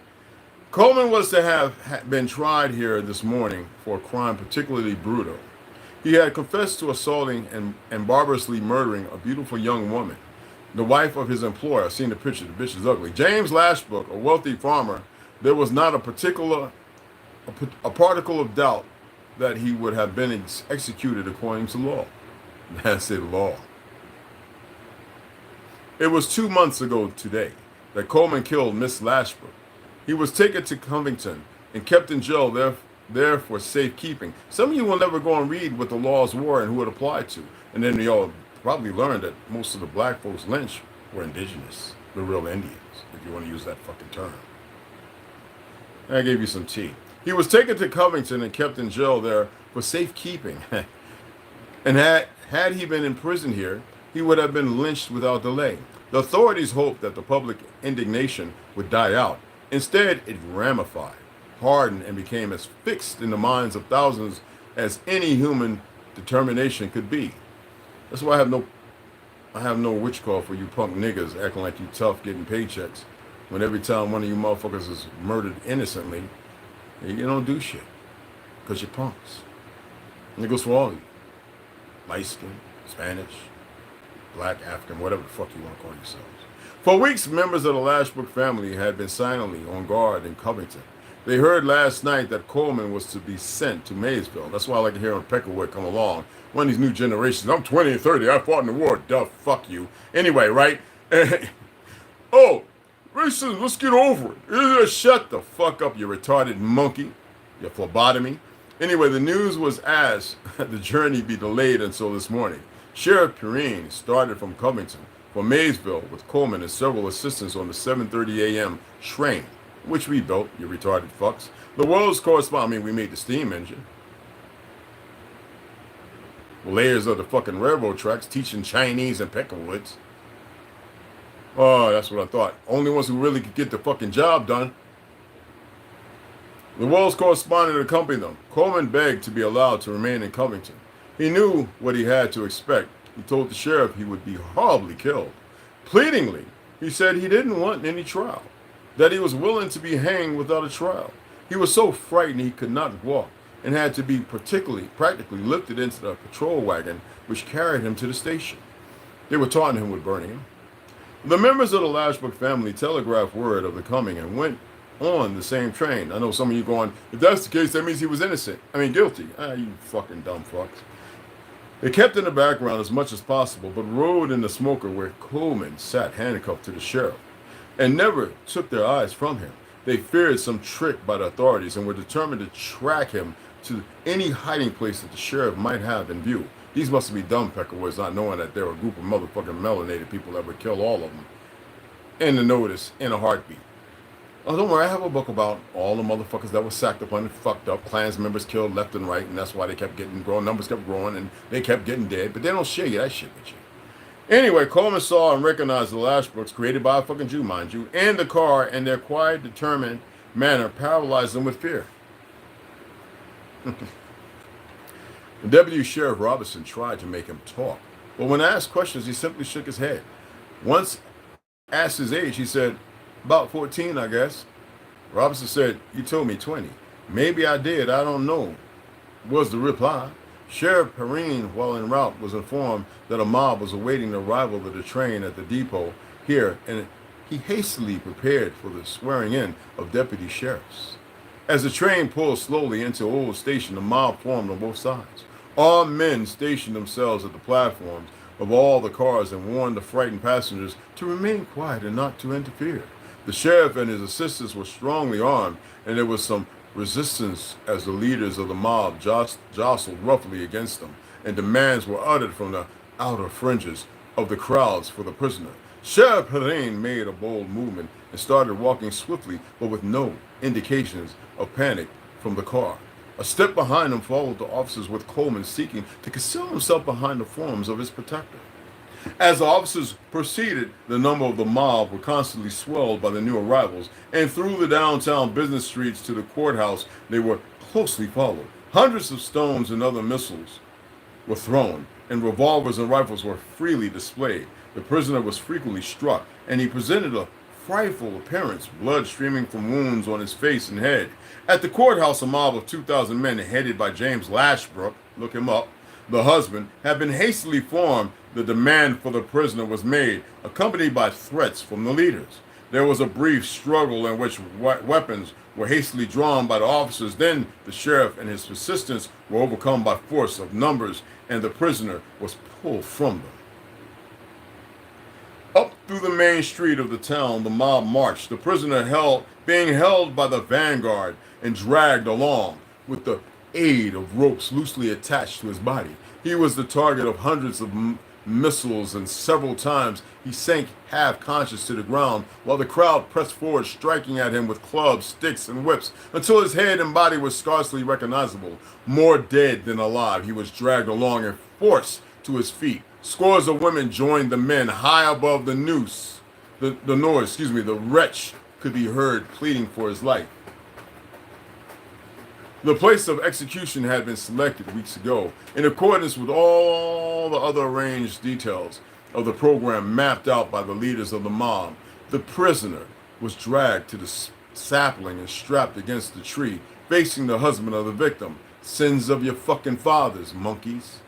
Coleman was to have been tried here this morning for a crime particularly brutal. He had confessed to assaulting and barbarously murdering a beautiful young woman, the wife of his employer. I've seen the picture. The bitch is ugly. James Lashbrook, a wealthy farmer, there was not a particle of doubt that he would have been executed according to law. That's it, law. It was 2 months ago today that Coleman killed Miss Lashbrook. He was taken to Covington and kept in jail there for safekeeping. Some of you will never go and read what the laws were and who it applied to. And then you'll probably learn that most of the black folks lynched were indigenous, the real Indians, if you want to use that fucking term. I gave you some tea. He was taken to Covington and kept in jail there for safekeeping. And had he been in prison here, he would have been lynched without delay. The authorities hoped that the public indignation would die out. Instead, it ramified, hardened, and became as fixed in the minds of thousands as any human determination could be. That's why I have no witch call for you punk niggas acting like you tough getting paychecks when every time one of you motherfuckers is murdered innocently, you don't do shit because you're punks. And it goes for all of you. Light skin, Spanish, black, African, whatever the fuck you want to call yourselves. For weeks, members of the Lashbrook family had been silently on guard in Covington. They heard last night that Coleman was to be sent to Maysville. That's why I like to hear on Peckerwood come along. One of these new generations. I'm 20 and 30. I fought in the war. Duh, fuck you. Anyway, right? Oh, racism, let's get over it. Shut the fuck up, you retarded monkey. You phlebotomy. Anyway, the news was asked that the journey be delayed until this morning. Sheriff Perrine started from Covington for Maysville with Coleman and several assistants on the 7:30 a.m. train, which we built, you retarded fucks. The world's correspondent, we made the steam engine. Layers of the fucking railroad tracks, teaching Chinese and Peckerwoods. Oh, that's what I thought. Only ones who really could get the fucking job done. The world's correspondent accompanied them. Coleman begged to be allowed to remain in Covington. He knew what he had to expect. He told the sheriff he would be horribly killed. Pleadingly, he said he didn't want any trial, that he was willing to be hanged without a trial. He was so frightened he could not walk and had to be practically lifted into the patrol wagon which carried him to the station. They were taunting him with burning him. The members of the Lashbrook family telegraphed word of the coming and went on the same train. I know some of you going, if that's the case, that means he was guilty. You fucking dumb fucks. They kept in the background as much as possible, but rode in the smoker where Coleman sat handcuffed to the sheriff, and never took their eyes from him. They feared some trick by the authorities and were determined to track him to any hiding place that the sheriff might have in view. These must be dumb Peckerwoods, not knowing that there were a group of motherfucking melanated people that would kill all of them. In the notice, in a heartbeat. Oh, don't worry, I have a book about all the motherfuckers that were sacked up and fucked up, Klans members killed left and right, and that's why they kept getting growing, numbers kept growing, and they kept getting dead, but they don't share you that shit with you. Anyway, Coleman saw and recognized the Lashbrooks, created by a fucking Jew, mind you, in the car, and their quiet, determined, manner paralyzed him with fear. Deputy Sheriff Robinson tried to make him talk, but when asked questions, he simply shook his head. Once asked his age, he said, "About 14, I guess." Robinson said, "You told me 20. "Maybe I did, I don't know," was the reply. Sheriff Perrine, while en route, was informed that a mob was awaiting the arrival of the train at the depot here, and he hastily prepared for the swearing in of deputy sheriffs. As the train pulled slowly into Old Station, the mob formed on both sides. Armed men stationed themselves at the platforms of all the cars and warned the frightened passengers to remain quiet and not to interfere. The sheriff and his assistants were strongly armed, and there was some resistance as the leaders of the mob jostled roughly against them, and demands were uttered from the outer fringes of the crowds for the prisoner. Sheriff Perrine made a bold movement and started walking swiftly, but with no indications of panic from the car. A step behind him followed the officers, with Coleman seeking to conceal himself behind the forms of his protector. As the officers proceeded, the number of the mob were constantly swelled by the new arrivals, and through the downtown business streets to the courthouse they were closely followed. Hundreds of stones and other missiles were thrown, and revolvers and rifles were freely displayed. The prisoner was frequently struck, and he presented a frightful appearance, blood streaming from wounds on his face and head. At the courthouse, a mob of 2,000 men, headed by James Lashbrook, look him up, the husband, had been hastily formed. The demand for the prisoner was made, accompanied by threats from the leaders. There was a brief struggle in which weapons were hastily drawn by the officers. Then the sheriff and his assistants were overcome by force of numbers, and the prisoner was pulled from them. Up through the main street of the town, the mob marched, the prisoner being held by the vanguard and dragged along with the aid of ropes loosely attached to his body. He was the target of hundreds of missiles, and several times he sank half conscious to the ground while the crowd pressed forward, striking at him with clubs, sticks, and whips until his head and body were scarcely recognizable. More dead than alive, he was dragged along and forced to his feet. Scores of women joined the men high above the noose. The wretch could be heard pleading for his life. The place of execution had been selected weeks ago, in accordance with all the other arranged details of the program mapped out by the leaders of the mob. The prisoner was dragged to the sapling and strapped against the tree, facing the husband of the victim. Sins of your fucking fathers, monkeys.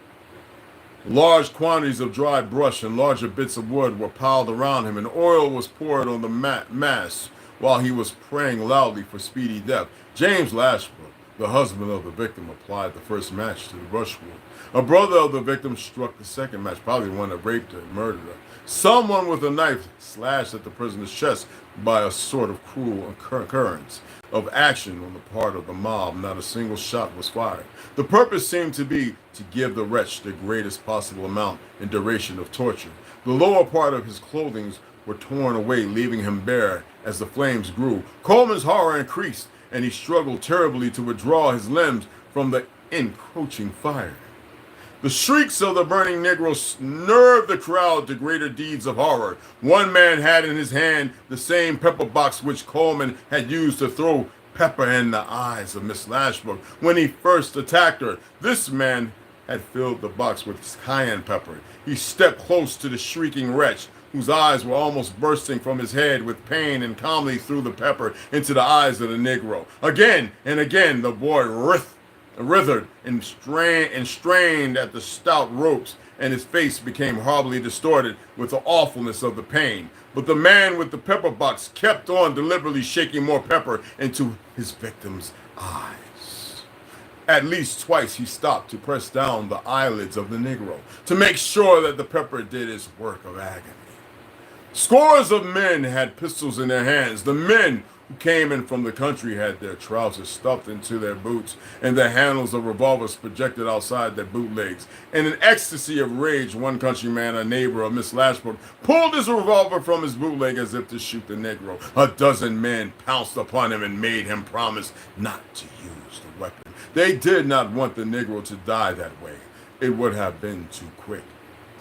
Large quantities of dry brush and larger bits of wood were piled around him, and oil was poured on the mass while he was praying loudly for speedy death. James Lashbrook, the husband of the victim, applied the first match to the brushwood. A brother of the victim struck the second match, probably the one that raped her and murdered her. Someone with a knife slashed at the prisoner's chest. By a sort of cruel occurrence of action on the part of the mob, not a single shot was fired. The purpose seemed to be to give the wretch the greatest possible amount and duration of torture. The lower part of his clothing were torn away, leaving him bare. As the flames grew, Coleman's horror increased, and he struggled terribly to withdraw his limbs from the encroaching fire. The shrieks of the burning Negro nerved the crowd to greater deeds of horror. One man had in his hand the same pepper box which Coleman had used to throw pepper in the eyes of Miss Lashbrook when he first attacked her. This man had filled the box with cayenne pepper. He stepped close to the shrieking wretch, whose eyes were almost bursting from his head with pain, and calmly threw the pepper into the eyes of the Negro. Again and again the boy writhed and strained at the stout ropes, and his face became horribly distorted with the awfulness of the pain. But the man with the pepper box kept on deliberately shaking more pepper into his victim's eyes. At least twice he stopped to press down the eyelids of the Negro to make sure that the pepper did its work of agony. Scores of men had pistols in their hands. The men who came in from the country had their trousers stuffed into their boots and the handles of revolvers projected outside their bootlegs. In an ecstasy of rage, one countryman, a neighbor of Miss Lashbrook, pulled his revolver from his bootleg as if to shoot the Negro. A dozen men pounced upon him and made him promise not to use the weapon. They did not want the Negro to die that way. It would have been too quick.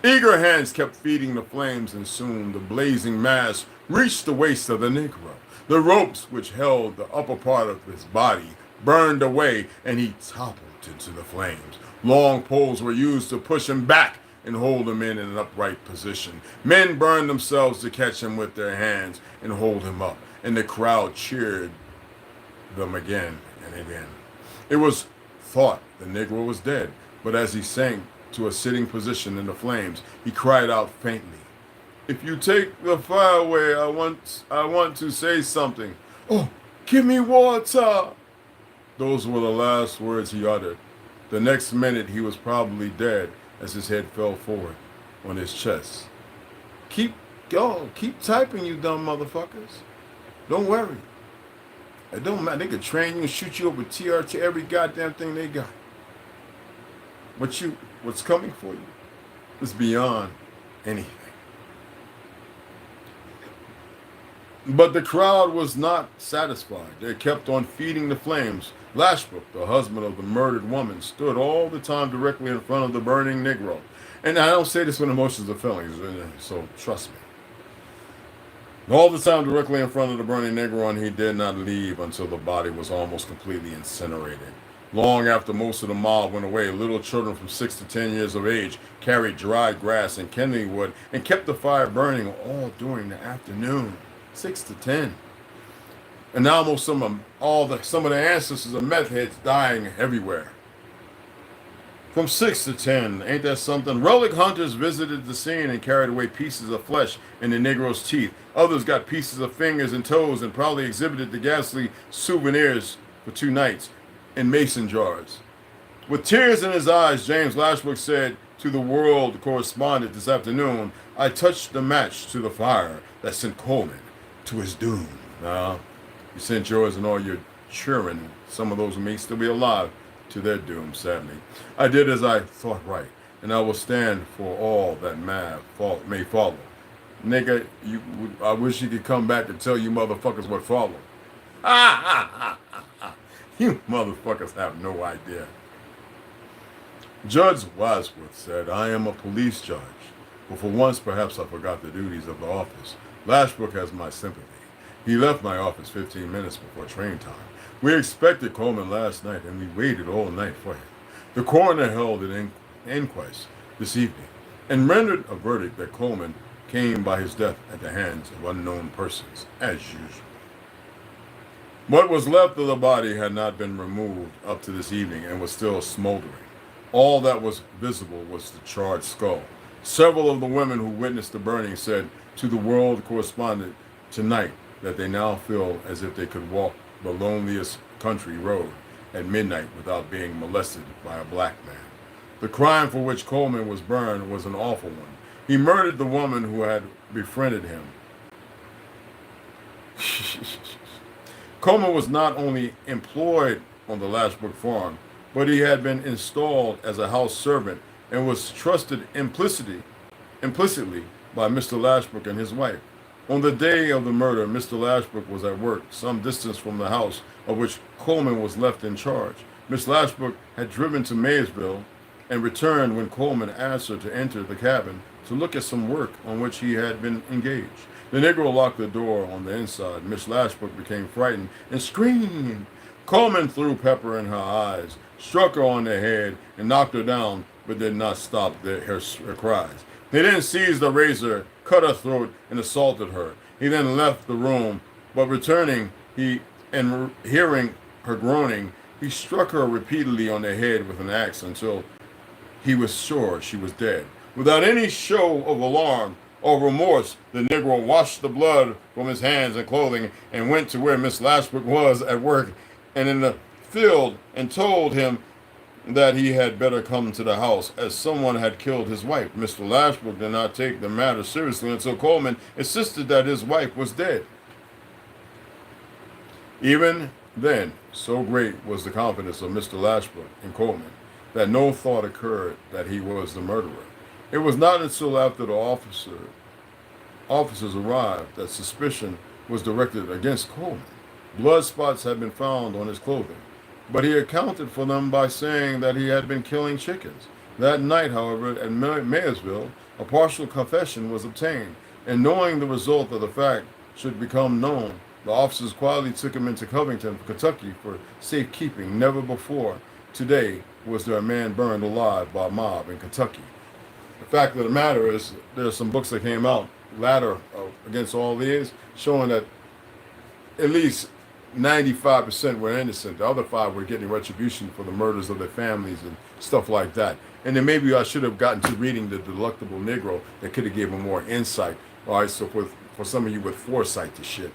Eager hands kept feeding the flames, and soon the blazing mass reached the waist of the Negro. The ropes which held the upper part of his body burned away, and he toppled into the flames. Long poles were used to push him back and hold him in an upright position. Men burned themselves to catch him with their hands and hold him up, and the crowd cheered them again and again. It was thought the Negro was dead, but as he sank to a sitting position in the flames, he cried out faintly, "If you take the fire away, I want to say something. Oh, give me water." Those were the last words he uttered. The next minute he was probably dead as his head fell forward on his chest. Keep typing, you dumb motherfuckers. Don't worry. It don't matter. They could train you and shoot you up with TRT, every goddamn thing they got. What's coming for you is beyond anything. But the crowd was not satisfied. They kept on feeding the flames. Lashbrook, the husband of the murdered woman, stood all the time directly in front of the burning Negro. And I don't say this with emotions or feelings, so trust me. All the time directly in front of the burning Negro, and he did not leave until the body was almost completely incinerated. Long after most of the mob went away, little children from 6 to 10 years of age carried dried grass and kindling wood and kept the fire burning all during the afternoon. 6 to 10. And almost some of the ancestors of meth heads dying everywhere. From 6 to 10, ain't that something? Relic hunters visited the scene and carried away pieces of flesh and the Negro's teeth. Others got pieces of fingers and toes and probably exhibited the ghastly souvenirs for 2 nights in mason jars. With tears in his eyes, James Lashbrook said to the World correspondent this afternoon, "I touched the match to the fire that sent Coleman to his doom." Now, you sent yours and all your children, some of those who may still be alive, to their doom, sadly. I did as I thought right, and I will stand for all that may follow. Nigga, I wish you could come back and tell you motherfuckers what followed. You motherfuckers have no idea. Judge Wadsworth said, "I am a police judge, but for once perhaps I forgot the duties of the office. Lashbrook has my sympathy. He left my office 15 minutes before train time. We expected Coleman last night, and we waited all night for him. The coroner held an inquest this evening and rendered a verdict that Coleman came by his death at the hands of unknown persons, as usual. What was left of the body had not been removed up to this evening and was still smoldering. All that was visible was the charred skull. Several of the women who witnessed the burning said to the World correspondent tonight that they now feel as if they could walk the loneliest country road at midnight without being molested by a black man. The crime for which Coleman was burned was an awful one. He murdered the woman who had befriended him. Coleman was not only employed on the Lashbrook farm, but he had been installed as a house servant and was trusted implicitly by Mr. Lashbrook and his wife. On the day of the murder, Mr. Lashbrook was at work some distance from the house of which Coleman was left in charge. Miss Lashbrook had driven to Maysville and returned when Coleman asked her to enter the cabin to look at some work on which he had been engaged. The Negro locked the door on the inside. Miss Lashbrook became frightened and screamed. Coleman threw pepper in her eyes, struck her on the head, and knocked her down, but did not stop her cries. He then seized a razor, cut her throat, and assaulted her. He then left the room, but returning, and hearing her groaning, he struck her repeatedly on the head with an axe until he was sure she was dead. Without any show of alarm or remorse, the Negro washed the blood from his hands and clothing and went to where Miss Lashbrook was at work and in the field and told him that he had better come to the house as someone had killed his wife. Mr. Lashbrook did not take the matter seriously until Coleman insisted that his wife was dead. Even then, so great was the confidence of Mr. Lashbrook in Coleman that no thought occurred that he was the murderer. It was not until after the officers arrived that suspicion was directed against Coleman. Blood spots had been found on his clothing, but he accounted for them by saying that he had been killing chickens. That night, however, at Mayersville, a partial confession was obtained, and knowing the result of the fact should become known, The officers quietly took him into Covington, Kentucky for safekeeping. Never before today was there a man burned alive by a mob in Kentucky. The fact of the matter is, there's some books that came out latter against all these, showing that at least 95% were innocent. The other 5 were getting retribution for the murders of their families and stuff like that. And then maybe I should have gotten to reading The Delectable Negro that could have given more insight. All right, so for some of you with foresight to shit.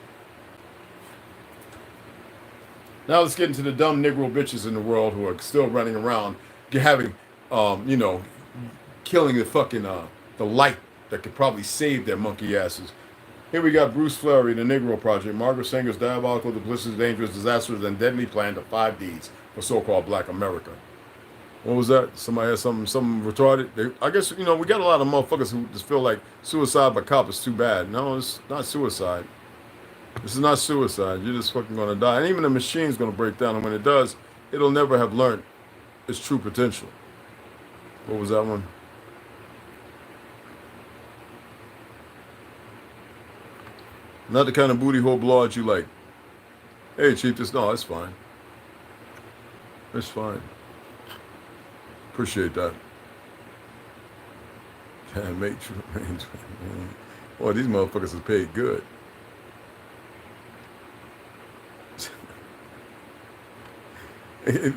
Now let's get into the dumb Negro bitches in the world who are still running around, having, killing the fucking, the light that could probably save their monkey asses. Here we got Bruce Fleury, the Negro Project, Margaret Sanger's diabolical, duplicitous, dangerous, disastrous, and deadly plan to 5 deeds for so-called Black America. What was that? Somebody had something retarded? I guess, we got a lot of motherfuckers who just feel like suicide by cop is too bad. No, it's not suicide. This is not suicide. You're just fucking going to die. And even the machine's going to break down. And when it does, it'll never have learned its true potential. What was that one? Not the kind of booty hole blowout you like. Hey, Chief, no, it's fine. It's fine. Appreciate that. Can't make true. Boy, these motherfuckers is paid good.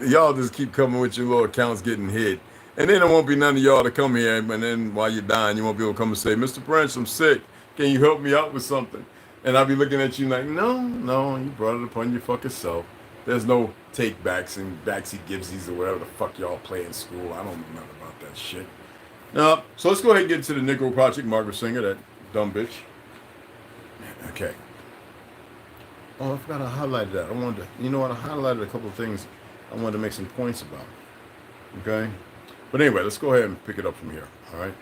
Y'all just keep coming with your little accounts getting hit. And then there won't be none of y'all to come here, and then while you're dying, you won't be able to come and say, Mr. Branch, I'm sick. Can you help me out with something? And I'll be looking at you like, no, you brought it upon your fucking self. There's no take backs and backseat gibsies or whatever the fuck y'all play in school. I don't know nothing about that shit. Now, so let's go ahead and get to the Negro Project, Margaret Sanger, that dumb bitch. Okay. Oh, I forgot I highlighted that. I wanted to, I highlighted a couple of things I wanted to make some points about. Okay? But anyway, let's go ahead and pick it up from here. All right?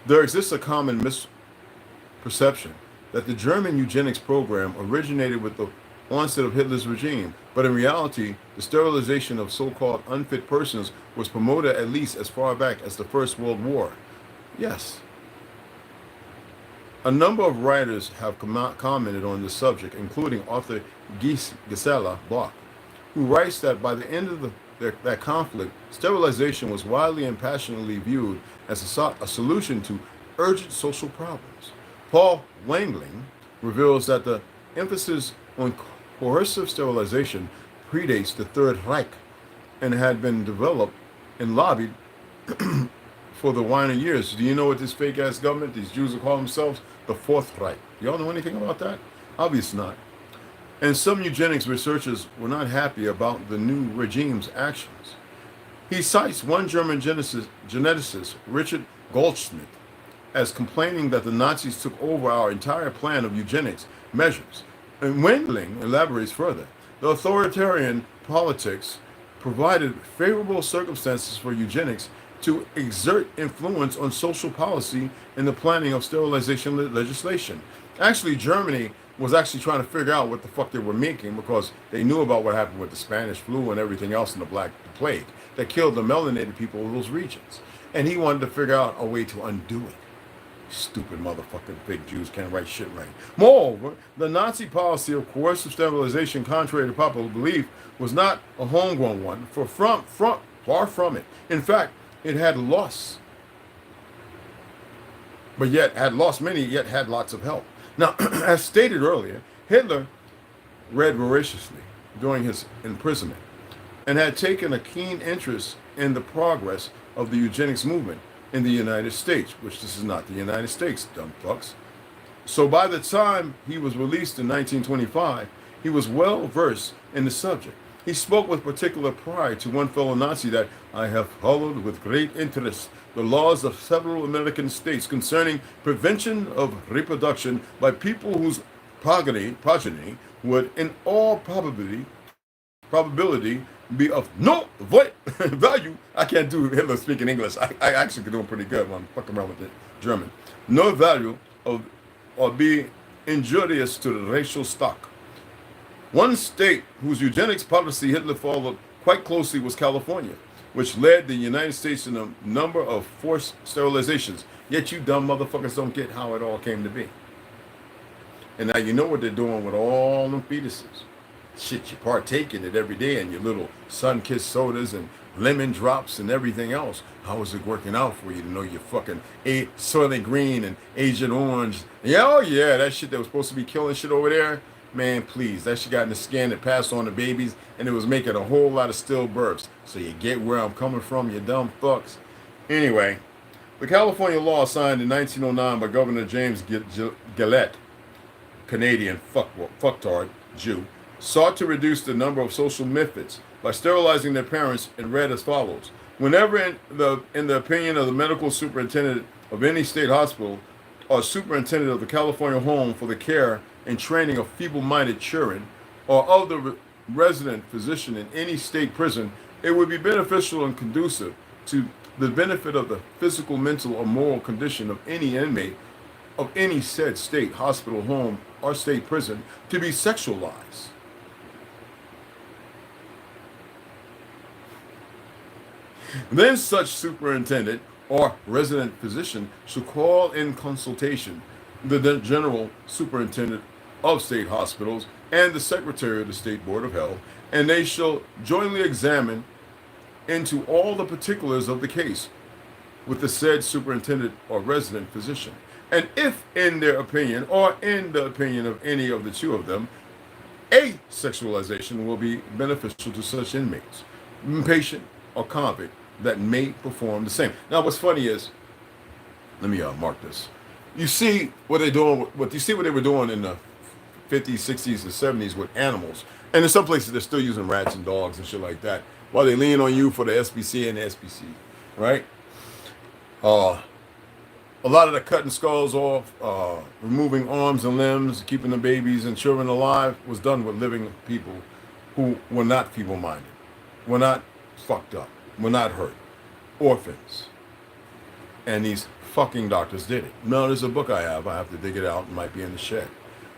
There exists a common misperception that the German eugenics program originated with the onset of Hitler's regime, but in reality, the sterilization of so-called unfit persons was promoted at least as far back as the First World War. Yes. A number of writers have commented on this subject, including author Gisela Bloch, who writes that by the end of that conflict, sterilization was widely and passionately viewed as a solution to urgent social problems. Paul Wangling reveals that the emphasis on coercive sterilization predates the Third Reich and had been developed and lobbied for the Weiner years. Do you know what this fake-ass government, these Jews who call themselves the Fourth Reich? Y'all know anything about that? Obviously not. And some eugenics researchers were not happy about the new regime's actions. He cites one German geneticist, Richard Goldschmidt, as complaining that the Nazis took over our entire plan of eugenics measures. And Wendling elaborates further. The authoritarian politics provided favorable circumstances for eugenics to exert influence on social policy in the planning of sterilization legislation. Actually, Germany was actually trying to figure out what the fuck they were making because they knew about what happened with the Spanish flu and everything else in the Black Plague that killed the melanated people of those regions. And he wanted to figure out a way to undo it. Stupid motherfucking fake Jews can't write shit right. Moreover, the Nazi policy of coercive sterilization, contrary to popular belief, was not a homegrown one, far from it. In fact, it had lost, yet had lots of help. Now, as stated earlier, Hitler read voraciously during his imprisonment and had taken a keen interest in the progress of the eugenics movement in the United States, which this is not the United States, dumb fucks. So by the time he was released in 1925, he was well versed in the subject. He spoke with particular pride to one fellow Nazi that I have followed with great interest the laws of several American states concerning prevention of reproduction by people whose progeny would in all probability be of no value. I can't do Hitler speaking English. I actually can do it pretty good when I'm fucking around with it. German. No value of or be injurious to the racial stock. One state whose eugenics policy Hitler followed quite closely was California, which led the United States in a number of forced sterilizations. Yet you dumb motherfuckers don't get how it all came to be. And now you know what they're doing with all them fetuses. Shit, you partake in it every day in your little sun-kissed sodas and lemon drops and everything else. How is it working out for you to know you're fucking Soylent Green and Agent Orange? Yeah, oh yeah, that shit that was supposed to be killing shit over there. Man, please, that shit got in the skin that passed on to babies, and it was making a whole lot of stillbirths. So you get where I'm coming from, you dumb fucks. Anyway, the California law signed in 1909 by Governor James Gillette, Canadian fucktard Jew, sought to reduce the number of social methods by sterilizing their parents, and read as follows: whenever in the opinion of the medical superintendent of any state hospital or superintendent of the California Home for the Care and Training of Feeble-Minded Children, or of the resident physician in any state prison, it would be beneficial and conducive to the benefit of the physical, mental, or moral condition of any inmate of any said state hospital, home, or state prison to be sexualized. Then such superintendent or resident physician shall call in consultation the general superintendent of state hospitals and the secretary of the State Board of Health, and they shall jointly examine into all the particulars of the case with the said superintendent or resident physician. And if in their opinion, or in the opinion of any of the two of them, a sexualization will be beneficial to such inmates, patient, or convict that may perform the same. Now, what's funny is, let me mark this. You see what they're doing. What you see what they were doing in the 50s, 60s, and 70s with animals, and in some places they're still using rats and dogs and shit like that, while they lean on you for the SPC and the SPC, right? A lot of the cutting skulls off, removing arms and limbs, keeping the babies and children alive was done with living people who were not feeble-minded, were not fucked up, were not hurt, orphans. And these fucking doctors did it. Now, there's a book I have to dig it out, it might be in the shed,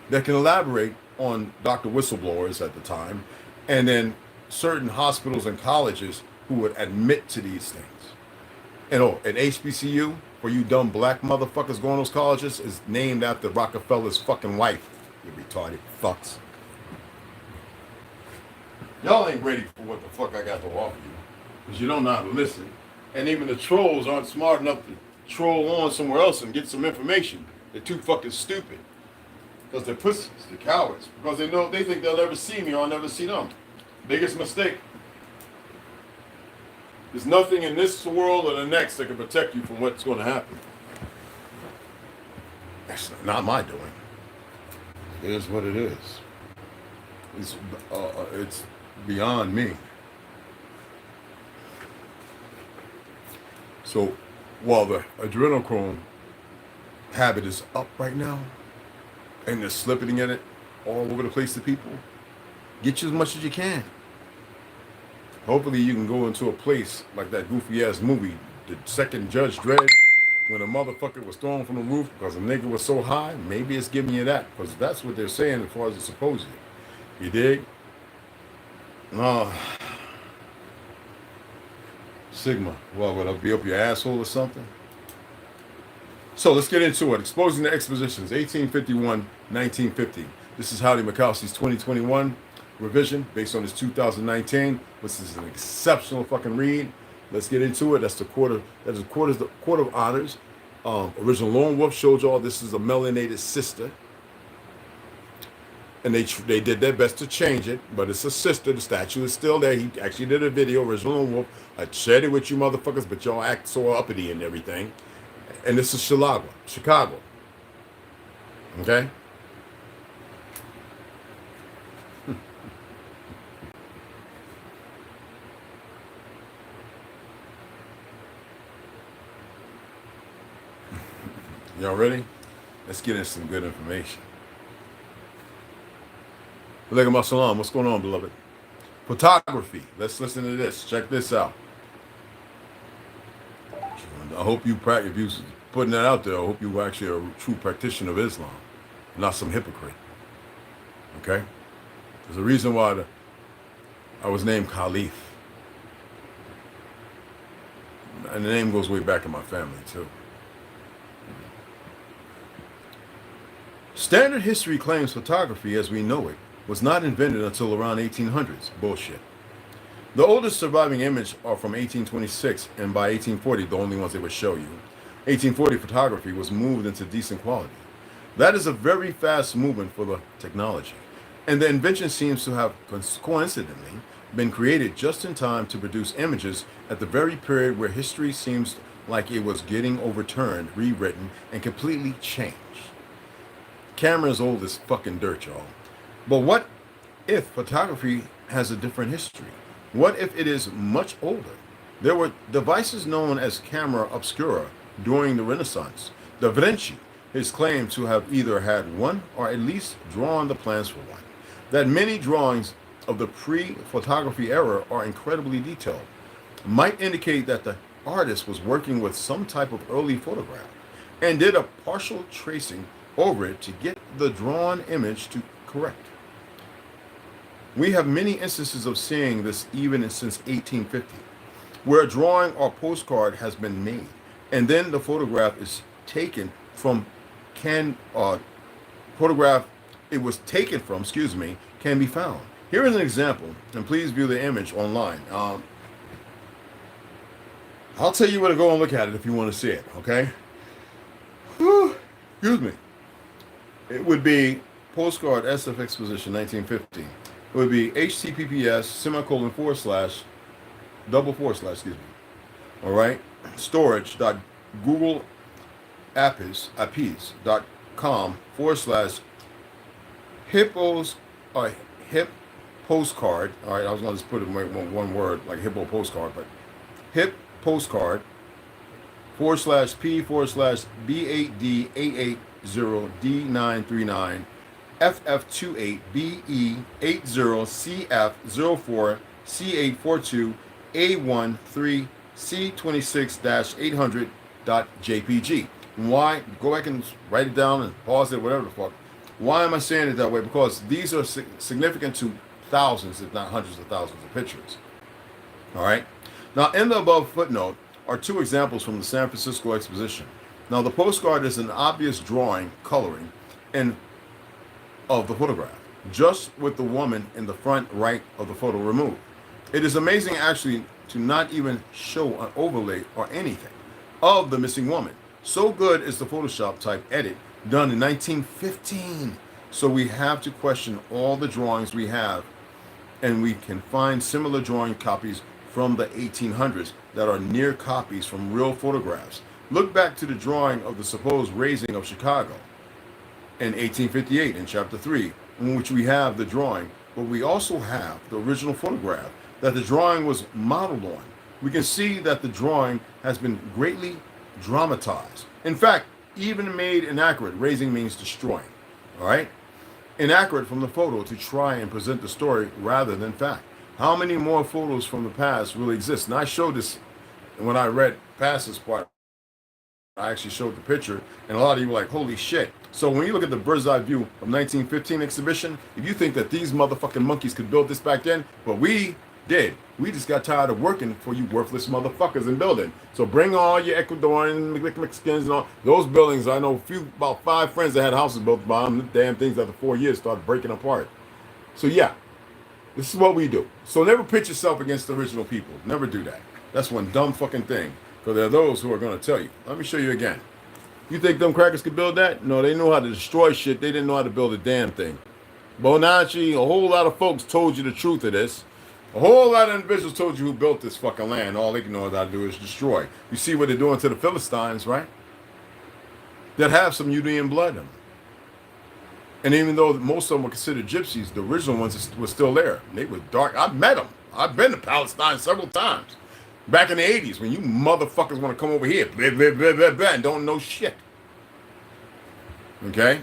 that can elaborate on Dr. Whistleblowers at the time, and then certain hospitals and colleges who would admit to these things. And at HBCU, for you dumb black motherfuckers going to those colleges, is named after Rockefeller's fucking wife, you retarded fucks. Y'all ain't ready for what the fuck I got to offer you, because you don't know how to listen. And even the trolls aren't smart enough to troll on somewhere else and get some information. They're too fucking stupid. Because they're pussies, they're cowards. Because they think they'll never see me or I'll never see them. Biggest mistake. There's nothing in this world or the next that can protect you from what's going to happen. That's not my doing. It is what it is. It's beyond me. So while the adrenochrome habit is up right now, and they're slipping in it all over the place to people, get you as much as you can. Hopefully you can go into a place like that goofy ass movie, The Second Judge Dredd, when a motherfucker was thrown from the roof because a nigga was so high. Maybe it's giving you that, because that's what they're saying as far as it's supposed to. You dig? Sigma. Well, would I be up your asshole or something? So let's get into it. Exposing the Expositions, 1851-1950. This is Howdy Mikowski's 2021 revision based on his 2019, which is an exceptional fucking read. Let's get into it. That's the Court of Honors. Original Lone Wolf showed y'all this is a melanated sister. And they did their best to change it, but it's a sister. The statue is still there. He actually did a video, Original Lone Wolf. I shared it with you motherfuckers, but y'all act so uppity and everything. And this is Chicago. Okay? Y'all ready? Let's get into some good information. Alaikum assalam. What's going on, beloved? Photography. Let's listen to this. Check this out. I hope you practice. If you're putting that out there, I hope you actually are a true practitioner of Islam, not some hypocrite. Okay? There's a reason why I was named Caliph. And the name goes way back in my family, too. Standard history claims photography as we know it was not invented until around 1800s. Bullshit. The oldest surviving image are from 1826, and by 1840, the only ones they would show you, 1840 photography was moved into decent quality. That is a very fast movement for the technology, and the invention seems to have coincidentally been created just in time to produce images at the very period where history seems like it was getting overturned, rewritten, and completely changed. Camera is old as fucking dirt, y'all. But what if photography has a different history? What if it is much older? There were devices known as camera obscura during the Renaissance. Da Vinci is claimed to have either had one or at least drawn the plans for one. That many drawings of the pre-photography era are incredibly detailed might indicate that the artist was working with some type of early photograph and did a partial tracing over it to get the drawn image to correct. We have many instances of seeing this even since 1850, where a drawing or postcard has been made, and then the photograph is taken from can be found. Here is an example, and please view the image online. I'll tell you where to go and look at it if you want to see it, okay? Whew, excuse me. It would be postcard SF Exposition 1950. It would be https:////, all right, storage.googleapis.com/hip postcard. All right, I was going to just put it in one word, like hippo postcard, but hip postcard /P/B8D880D939 FF28BE80CF04C842 A13C26-800.jpg. Why? Go back and write it down and pause it, whatever the fuck. Why am I saying it that way? Because these are significant to thousands, if not hundreds of thousands of pictures. All right. Now, in the above footnote are two examples from the San Francisco Exposition. Now, the postcard is an obvious drawing, coloring, and of the photograph, just with the woman in the front right of the photo removed. It is amazing actually to not even show an overlay or anything of the missing woman. So good is the Photoshop type edit done in 1915. So we have to question all the drawings we have, and we can find similar drawing copies from the 1800s that are near copies from real photographs. Look back to the drawing of the supposed raising of Chicago in 1858 in chapter 3, in which we have the drawing, but we also have the original photograph that the drawing was modeled on. We can see that the drawing has been greatly dramatized. In fact, even made inaccurate. Raising means destroying, all right? Inaccurate from the photo to try and present the story rather than fact. How many more photos from the past really exist? And I showed this when I read past this part. I actually showed the picture, and a lot of you were like, holy shit. So when you look at the bird's eye view of 1915 exhibition, if you think that these motherfucking monkeys could build this back then, but we did. We just got tired of working for you worthless motherfuckers and building. So bring all your Ecuadorian Mexicans and all those buildings. I know about 5 friends that had houses built by them. The damn things after 4 years started breaking apart. So yeah, this is what we do. So never pitch yourself against the original people. Never do that. That's one dumb fucking thing. Because there are those who are going to tell you. Let me show you again. You think them crackers could build that? No, they know how to destroy shit. They didn't know how to build a damn thing. Bonacci, a whole lot of folks told you the truth of this. A whole lot of individuals told you who built this fucking land. All they can know how to do is destroy. You see what they're doing to the Philistines, right? That have some Judean blood in them. And even though most of them were considered gypsies, the original ones were still there. They were dark. I've met them. I've been to Palestine several times. Back in the 80s, when you motherfuckers want to come over here, blah, blah, blah, blah, blah, and don't know shit. Okay?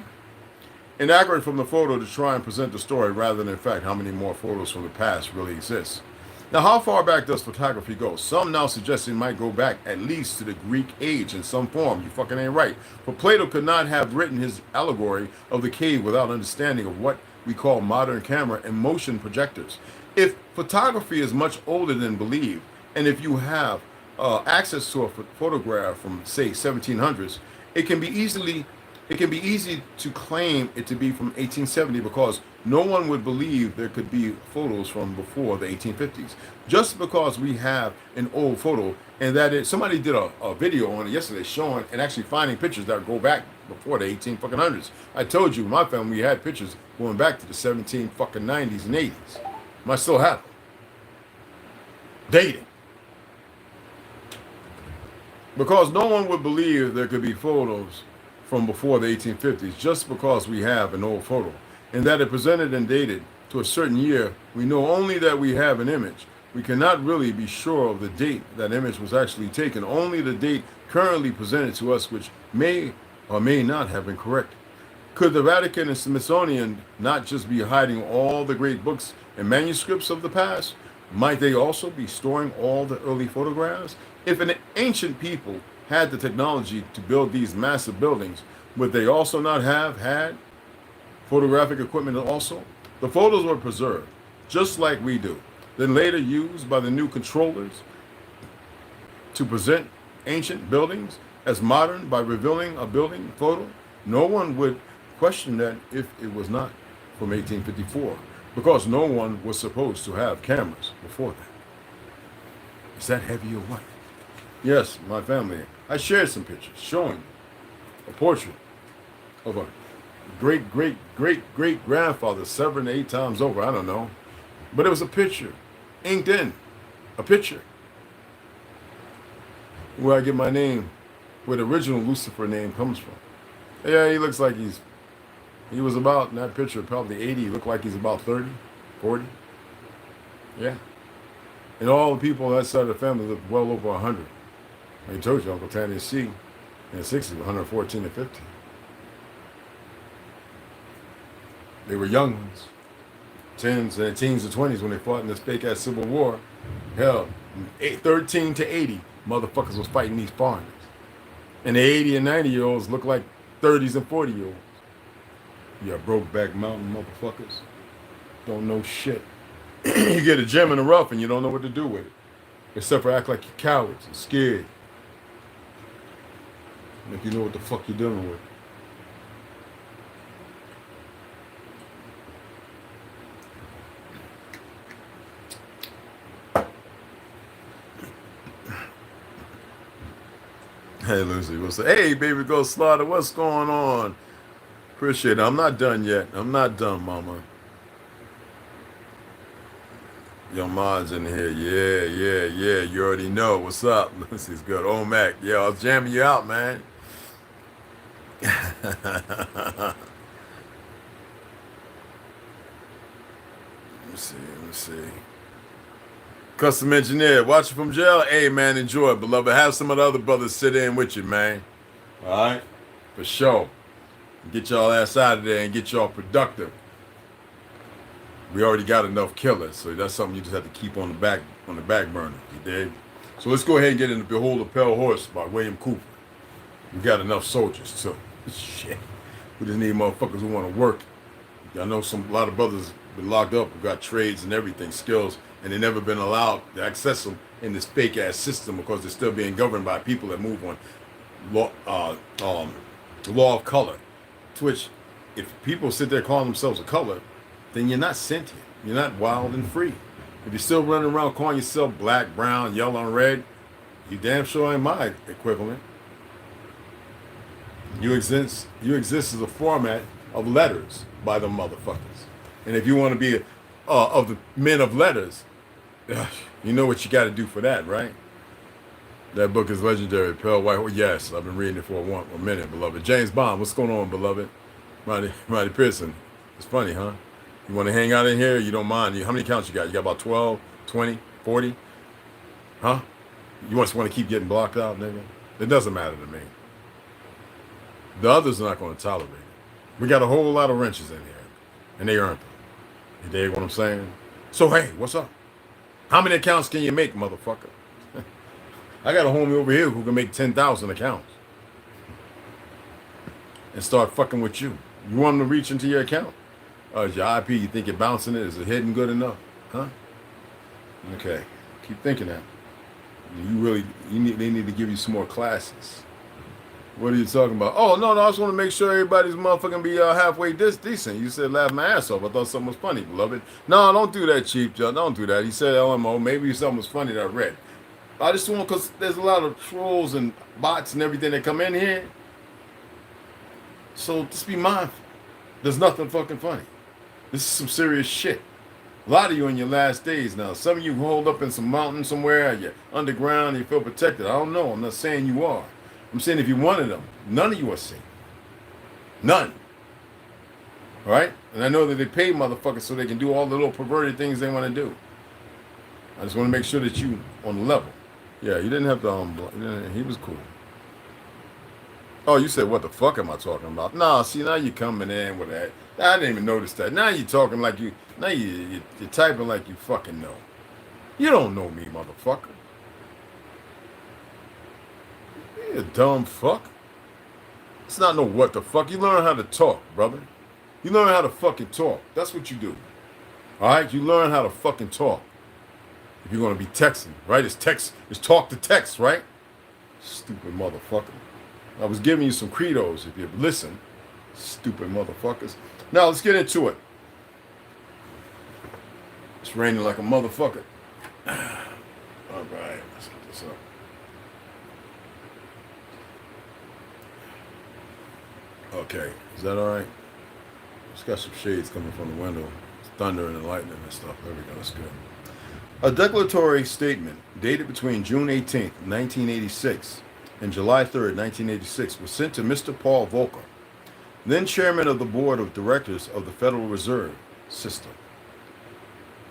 Inaccurate from the photo to try and present the story rather than, in fact, how many more photos from the past really exist. Now, how far back does photography go? Some now suggesting it might go back at least to the Greek age in some form. You fucking ain't right. But Plato could not have written his allegory of the cave without understanding of what we call modern camera and motion projectors. If photography is much older than believed, and if you have access to a photograph from, say, 1700s, it can be easily it can be easy to claim it to be from 1870 because no one would believe there could be photos from before the 1850s. Just because we have an old photo and that somebody did a video on it yesterday showing and actually finding pictures that go back before the 1800s. I told you, my family, we had pictures going back to the 1790s and 80s. I still have them. Dating. Because no one would believe there could be photos from before the 1850s just because we have an old photo and that it presented and dated to a certain year. We know only that we have an image. We cannot really be sure of the date that image was actually taken, only the date currently presented to us, which may or may not have been correct. Could the Vatican and Smithsonian not just be hiding all the great books and manuscripts of the past? Might they also be storing all the early photographs? If an ancient people had the technology to build these massive buildings, would they also not have had photographic equipment also? The photos were preserved, just like we do, then later used by the new controllers to present ancient buildings as modern by revealing a building photo. No one would question that if it was not from 1854, because no one was supposed to have cameras before that. Is that heavy or what? Yes, my family. I shared some pictures showing a portrait of a great-great-great-great-grandfather 7 to 8 times over. I don't know. But it was a picture, inked in, a picture. Where I get my name, where the original Lucifer name comes from. Yeah, he looks like he was about, in that picture, probably 80. He looked like he's about 30, 40. Yeah. And all the people on that side of the family look well over 100. I told you, Uncle Tanny C. in the 60s, 114 and 15. They were young ones. Teens and 20s when they fought in this fake-ass Civil War. Hell, 13 to 80, motherfuckers was fighting these foreigners. And the 80 and 90-year-olds look like 30s and 40-year-olds. Yeah, Brokeback Mountain motherfuckers. Don't know shit. You get a gem in the rough and you don't know what to do with it. Except for act like you're cowards and scared. If you know what the fuck you're dealing with. Hey, Lucy will say, hey, baby, go Slaughter, what's going on? Appreciate it. I'm not done yet. I'm not done, mama. Your mom's in here. Yeah. You already know. What's up? Lucy's good. Oh, Mac. Yeah, I was jamming you out, man. Let me see. Custom engineer, watching from jail. Hey, man, enjoy it, beloved. Have some of the other brothers sit in with you, man. All right? For sure. Get y'all ass out of there and get y'all productive. We already got enough killers, so that's something you just have to keep on the back burner. You dig? So let's go ahead and get into Behold a Pale Horse by William Cooper. We got enough soldiers too. Shit. We just need motherfuckers who want to work. I know a lot of brothers been locked up who got trades and everything, skills, and they never been allowed to access them in this fake ass system because they're still being governed by people that move on law of color. To which, if people sit there calling themselves a color, then you're not sentient. You're not wild and free. If you're still running around calling yourself black, brown, yellow, and red, you damn sure ain't my equivalent. You exist as a format of letters by the motherfuckers. And if you want to be of the men of letters, you know what you got to do for that, right? That book is legendary. Pale White Horse. Yes, I've been reading it for a minute, beloved. James Bond, what's going on, beloved? Roddy Pearson. It's funny, huh? You want to hang out in here? You don't mind. How many accounts you got? You got about 12, 20, 40? Huh? You just want to keep getting blocked out, nigga? It doesn't matter to me. The others are not going to tolerate it. We got a whole lot of wrenches in here, and they earned them. You dig what I'm saying? So, hey, what's up? How many accounts can you make, motherfucker? I got a homie over here who can make 10,000 accounts and start fucking with you. You want them to reach into your account? Is your IP, you think you're bouncing it? Is it hidden good enough? Huh? Okay. Keep thinking that. They need to give you some more classes. What are you talking about? Oh, no, I just want to make sure everybody's motherfucking be halfway decent. You said laugh my ass off. I thought something was funny, beloved. No, don't do that, Chief John. Don't do that. He said LMO. Maybe something was funny that I read. I just want, because there's a lot of trolls and bots and everything that come in here. So just be mindful. There's nothing fucking funny. This is some serious shit. A lot of you in your last days now. Some of you hold up in some mountain somewhere, you're underground, you feel protected. I don't know. I'm not saying you are. I'm saying if you're one of them, none of you are safe. None. All right? And I know that they pay motherfuckers so they can do all the little perverted things they want to do. I just want to make sure that you on the level. Yeah, you didn't have to, he was cool. Oh, you said, what the fuck am I talking about? Nah, see, now you're coming in with that. I didn't even notice that. Now you're talking like you, now you're typing like you fucking know. You don't know me, motherfucker. You dumb fuck. It's not no what the fuck. You learn how to talk, brother. You learn how to fucking talk. That's what you do. All right? You learn how to fucking talk. If you're going to be texting, right? It's text. It's talk to text, right? Stupid motherfucker. I was giving you some credos if you listen. Stupid motherfuckers. Now, let's get into it. It's raining like a motherfucker. All right. Let's get this up. Okay. Is that all right? It's got some shades coming from the window. It's thunder and lightning and stuff. There we go. That's good. A declaratory statement dated between June 18th, 1986 and July 3rd, 1986 was sent to Mr. Paul Volcker, then chairman of the board of directors of the Federal Reserve System.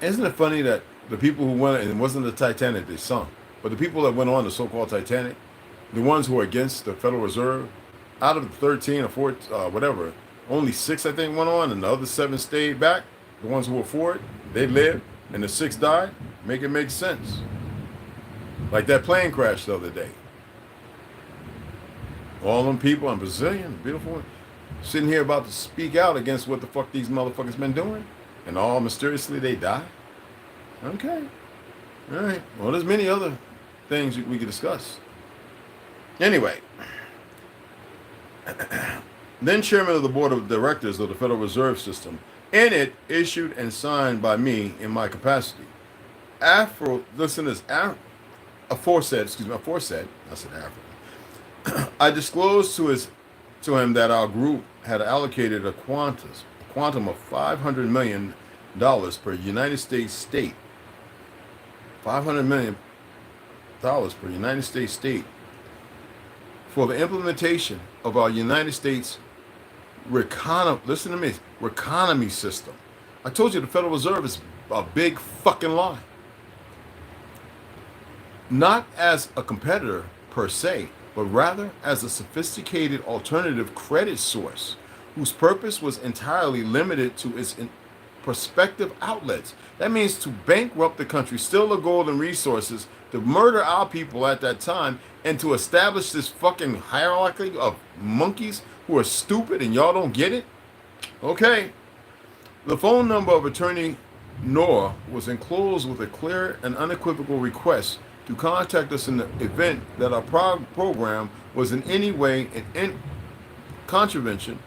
Isn't it funny that the people who went, and it wasn't the Titanic they sunk, but the people that went on the so-called Titanic, the ones who were against the Federal Reserve, out of the 13 or 14, whatever, only 6, I think, went on, and the other 7 stayed back. The ones who were for it, they lived, and the 6 died. Make it make sense. Like that plane crash the other day. All them people, I'm Brazilian, beautiful, sitting here about to speak out against what the fuck these motherfuckers been doing, and all mysteriously they die. Okay. All right. Well, there's many other things we could discuss. Anyway. Then chairman of the board of directors of the Federal Reserve System, in it issued and signed by me in my capacity. Aforesaid, I said Afro. I disclosed to him that our group had allocated a quantum of $500 million per United States state. $500 million per United States state for the implementation of our United States economy system. I told you the Federal Reserve is a big fucking lie. Not as a competitor per se, but rather as a sophisticated alternative credit source whose purpose was entirely limited to its prospective outlets. That means to bankrupt the country, steal the gold and resources, to murder our people at that time, and to establish this fucking hierarchy of monkeys who are stupid and y'all don't get it? Okay. The phone number of Attorney Noor was enclosed with a clear and unequivocal request to contact us in the event that our program was in any way in contravention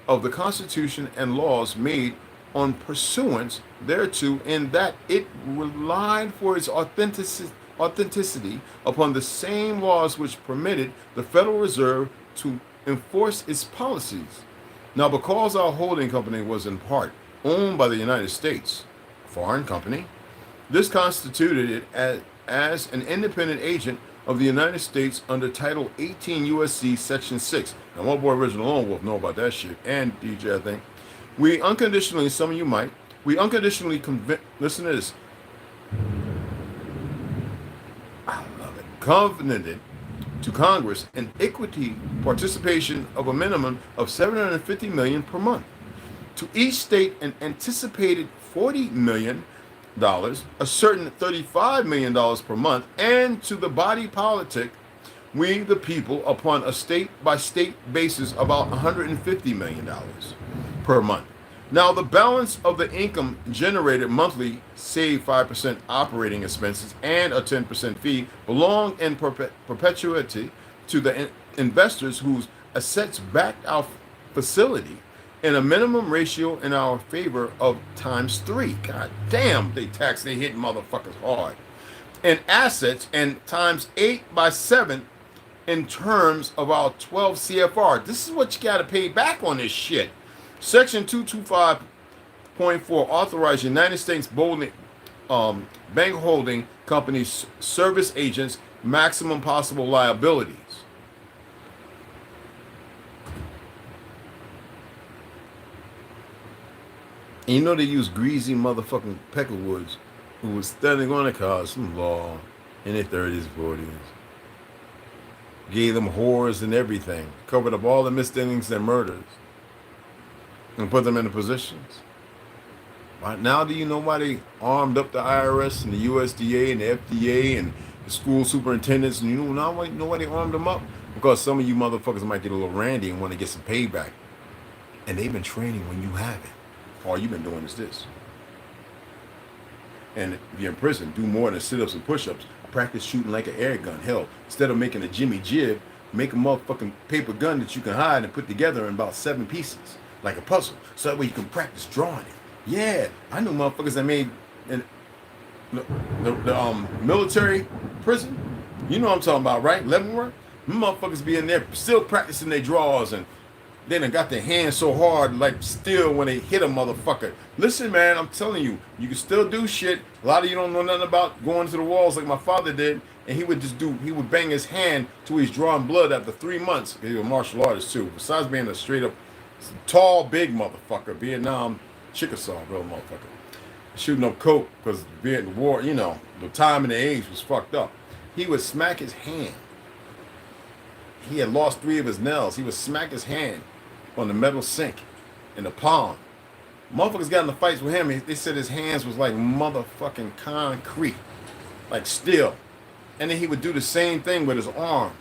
of the Constitution and laws made on pursuance thereto, in that it relied for its authenticity upon the same laws which permitted the Federal Reserve to enforce its policies. Now, because our holding company was in part owned by the United States, a foreign company, this constituted it as an independent agent of the United States under Title 18 U.S.C. Section 6. Now, my boy Original Lone Wolf know about that shit, and DJ, I think. We unconditionally, some of you might, listen to this. I love it. Covenanted to Congress an equity participation of a minimum of $750 million per month. To each state an anticipated $40 million, a certain $35 million per month, and to the body politic, we the people, upon a state-by-state basis, about $150 million per month. Now, the balance of the income generated monthly, save 5% operating expenses and a 10% fee, belong in perpetuity to the investors whose assets backed our facility in a minimum ratio in our favor of ×3. God damn, they hit motherfuckers hard. And assets and ×8/7 in terms of our 12 CFR. This is what you got to pay back on this shit. Section 225.4 authorized United States bank holding companies service agents maximum possible liabilities. And you know they use greasy motherfucking Peckerwoods who was standing on the cars, some law in their 30s, 40s. Gave them whores and everything. Covered up all the misdemeanors and murders. And put them in the positions. Right now, do you know why they armed up the IRS and the USDA and the FDA and the school superintendents? And you know why they armed them up? Because some of you motherfuckers might get a little randy and want to get some payback. And they've been training when you haven't. All you've been doing is this. And if you're in prison, do more than sit-ups and push-ups. Practice shooting like an air gun. Hell, instead of making a Jimmy Jib, make a motherfucking paper gun that you can hide and put together in about 7 pieces, like a puzzle. So that way you can practice drawing it. Yeah, I know motherfuckers that made in the military prison. You know what I'm talking about, right? Leavenworth? Them motherfuckers be in there still practicing their draws, and they done got their hands so hard like steel when they hit a motherfucker. Listen, man, I'm telling you, you can still do shit. A lot of you don't know nothing about going to the walls like my father did, and he would bang his hand till he's drawing blood after 3 months. He was a martial artist too. Besides being a straight up tall, big motherfucker, Vietnam Chickasaw, real motherfucker. Shooting up coke because the war, you know, the time and the age was fucked up. He would smack his hand. He had lost 3 of his nails. He would smack his hand on the metal sink in the palm. Motherfuckers got in the fights with him. They said his hands was like motherfucking concrete, like steel. And then he would do the same thing with his arm.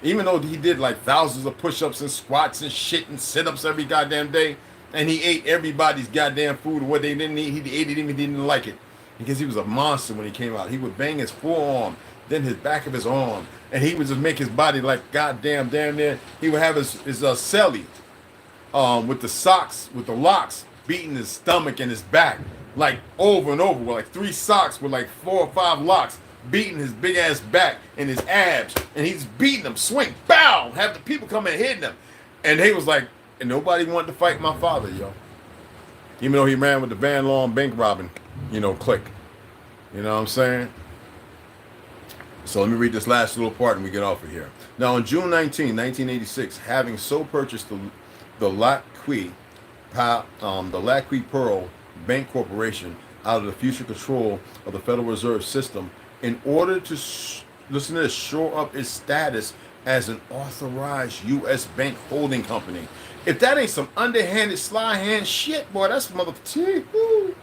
Even though he did like thousands of push-ups and squats and shit and sit-ups every goddamn day, and he ate everybody's goddamn food or what they didn't eat, he ate it even if he didn't like it. Because he was a monster when he came out. He would bang his forearm, then his back of his arm, and he would just make his body like goddamn damn near. He would have his celly with the socks, with the locks, beating his stomach and his back, like over and over, with like 3 socks with like 4 or 5 locks, beating his big ass back and his abs, and he's beating them, swing, bow, have the people come and hitting him. And he was like, and nobody wanted to fight my father, yo. Even though he ran with the Van Long bank robbing, you know, clique. You know what I'm saying? So let me read this last little part and we get off of here. Now, on June 19, 1986, having so purchased the Lac Qui Pearl Bank Corporation out of the future control of the Federal Reserve System in order to, listen to this, shore up its status as an authorized U.S. bank holding company. If that ain't some underhanded, sly hand shit, boy, that's motherfucking.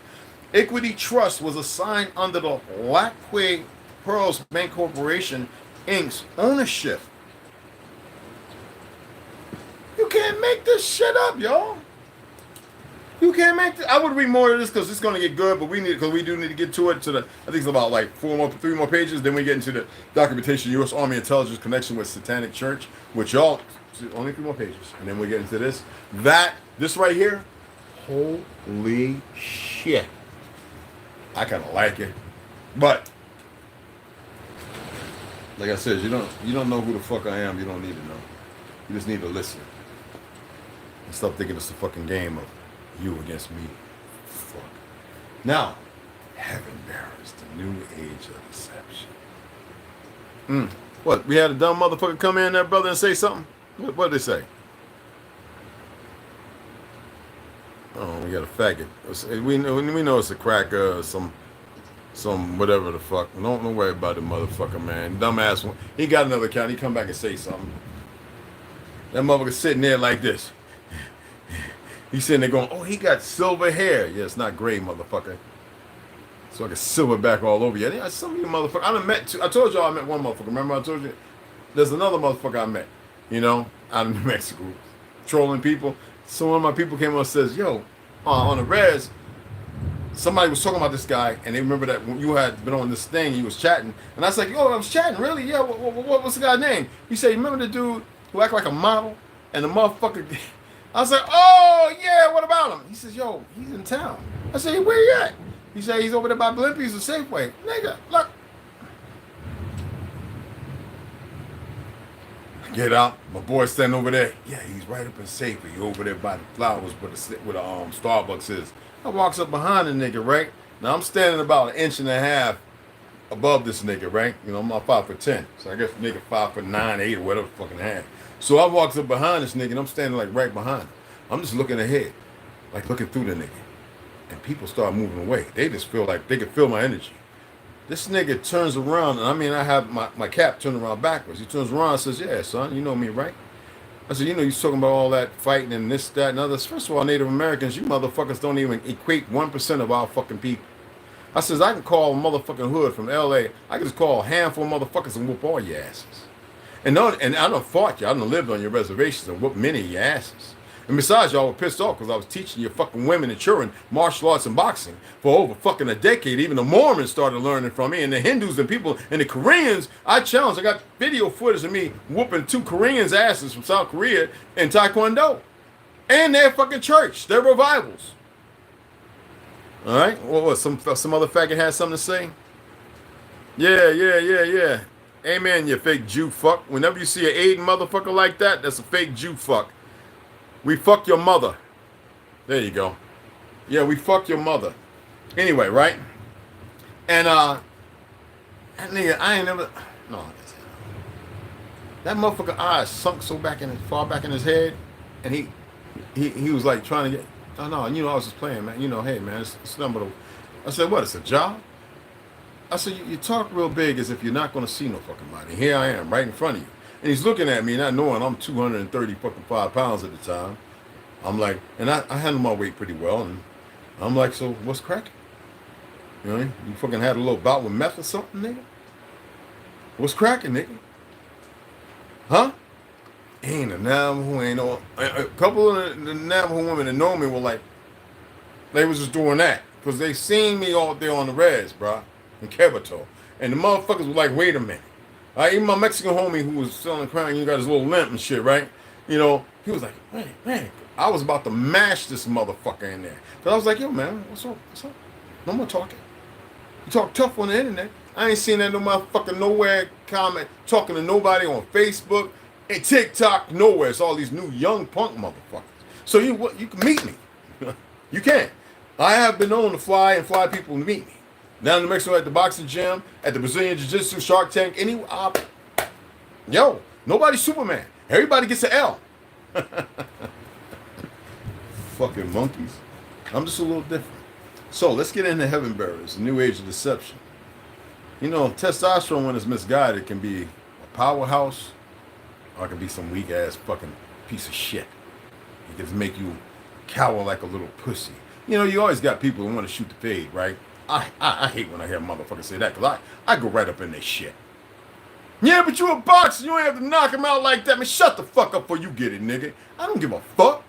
Equity Trust was assigned under the Lac Qui Pearls Bank Corporation, Inc.'s ownership. You can't make this shit up, y'all. You can't make this. I would read more of this because it's going to get good, but we do need to get to it. To the, I think it's about like 3 more pages. Then we get into the documentation, U.S. Army intelligence connection with Satanic Church, which y'all, only 3 more pages. And then we get into this. This right here, holy shit. I kind of like it. But, like I said, you don't know who the fuck I am. You don't need to know. You just need to listen. And stop thinking it's a fucking game of you against me. Fuck. Now, heaven bearers, the new age of deception. What? We had a dumb motherfucker come in there, brother, and say something? What did they say? Oh, we got a faggot. We know it's a cracker or some whatever the fuck. Don't worry about the motherfucker, man. Dumbass one. He got another account. He come back and say something. That motherfucker sitting there like this. He's sitting there going, oh, he got silver hair. Yeah, it's not gray, motherfucker. So I can silver back all over you. Yeah, some of you motherfuckers. I told y'all I met one motherfucker. Remember I told you? There's another motherfucker I met, you know, out of New Mexico, trolling people. So one of my people came on and says, yo, on the res, somebody was talking about this guy, and they remember that when you had been on this thing, you was chatting, and I was like, yo, I was chatting, really? Yeah, what's the guy's name? He said, remember the dude who acted like a model, and the motherfucker, I was like, oh, yeah, what about him? He says, yo, he's in town. I said, hey, where you at? He said, he's over there by Blimpies or Safeway. Nigga, look. Get out. My boy standing over there. Yeah, he's right up in Safeway. Over there by the flowers where the Starbucks is. I walks up behind the nigga, right? Now I'm standing about 1.5 inches above this nigga, right? You know, I'm about 5'10". So I guess the nigga 5'9", 8 or whatever fucking half. So I walks up behind this nigga and I'm standing like right behind him. I'm just looking ahead, like looking through the nigga. And people start moving away. They just feel like they can feel my energy. This nigga turns around, and I mean, I have my cap turned around backwards. He turns around and says, yeah, son, you know me, right? I said, you know, you're talking about all that fighting and this, that, and others. First of all, Native Americans, you motherfuckers don't even equate 1% of our fucking people. I says, I can call a motherfucking hood from L.A. I can just call a handful of motherfuckers and whoop all your asses. And I done fought you. I done lived on your reservations and whooped many of your asses. And besides, y'all were pissed off because I was teaching your fucking women and children martial arts and boxing for over fucking a decade. Even the Mormons started learning from me, and the Hindus and people, and the Koreans, I challenged. I got video footage of me whooping 2 Koreans' asses from South Korea in Taekwondo. And their fucking church, their revivals. All right? What, some other faggot has something to say? Yeah. Amen, you fake Jew fuck. Whenever you see an Aiden motherfucker like that, that's a fake Jew fuck. We fuck your mother. There you go. Yeah, we fuck your mother. Anyway, right? And that nigga, I ain't never. No, that motherfucker eyes sunk so far back in his head, and he was like trying to get. Oh no, you know I was just playing, man. You know, hey man, it's nothing but a. I said, what? It's a job. I said, you talk real big as if you're not gonna see no fucking body. Here I am, right in front of you. And he's looking at me, not knowing I'm 230 fucking 5 pounds at the time. I'm like, and I handle my weight pretty well. And I'm like, so what's cracking? You know, you fucking had a little bout with meth or something, nigga? What's cracking, nigga? Huh? Ain't a Navajo, ain't no. A couple of the Navajo women that know me were like, they was just doing that. Because they seen me out there on the res, bro, in Kebato. And the motherfuckers were like, wait a minute. Even my Mexican homie who was selling crying, you got his little limp and shit, right? You know, he was like, man, I was about to mash this motherfucker in there. Cause I was like, yo, man, what's up? No more talking. You talk tough on the internet. I ain't seen that no motherfucker nowhere comment, talking to nobody on Facebook, and TikTok, nowhere. It's all these new young punk motherfuckers. So you can meet me. You can. I have been known to fly people to meet me. Down in New Mexico at the boxing gym, at the Brazilian Jiu-Jitsu, Shark Tank, yo, nobody's Superman. Everybody gets an L. Fucking monkeys. I'm just a little different. So let's get into Heaven Bearers, the new age of deception. You know, testosterone when it's misguided can be a powerhouse, or it can be some weak ass fucking piece of shit. It can make you cower like a little pussy. You know, you always got people who want to shoot the fade, right? I hate when I hear motherfuckers say that, because I go right up in their shit. Yeah, but you a boxer, you ain't have to knock him out like that. Man, shut the fuck up before you get it, nigga. I don't give a fuck.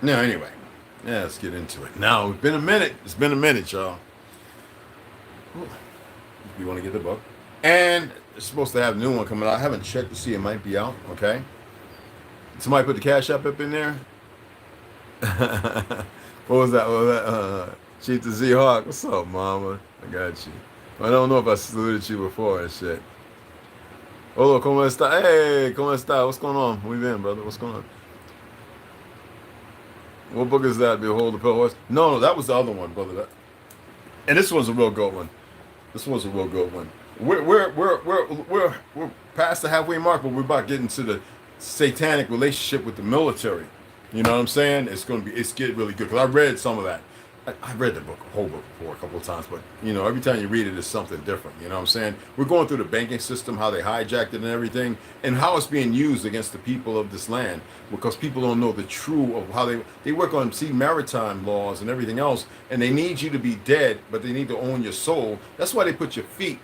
Now, anyway, yeah, let's get into it. Now, it's been a minute. It's been a minute, y'all. You want to get the book? And it's supposed to have a new one coming out. I haven't checked to see it might be out, okay? Somebody put the Cashapp up in there? What was that? Chief the Z-Hawk. What's up, mama? I got you. I don't know if I saluted you before and shit. Hola, ¿cómo está? Hey, ¿cómo está? What's going on? Muy bien, brother. What's going on? What book is that? Behold the Pale Horse? No, that was the other one, brother. And this one's a real good one. We're past the halfway mark, but we're about getting to the satanic relationship with the military. You know what I'm saying? It's getting really good. Because I read some of that. I read the book, whole book before a couple of times, but you know, every time you read it, it's something different. You know what I'm saying? We're going through the banking system, how they hijacked it and everything, and how it's being used against the people of this land, because people don't know the true of how they work on maritime laws and everything else, and they need you to be dead, but they need to own your soul. That's why they put your feet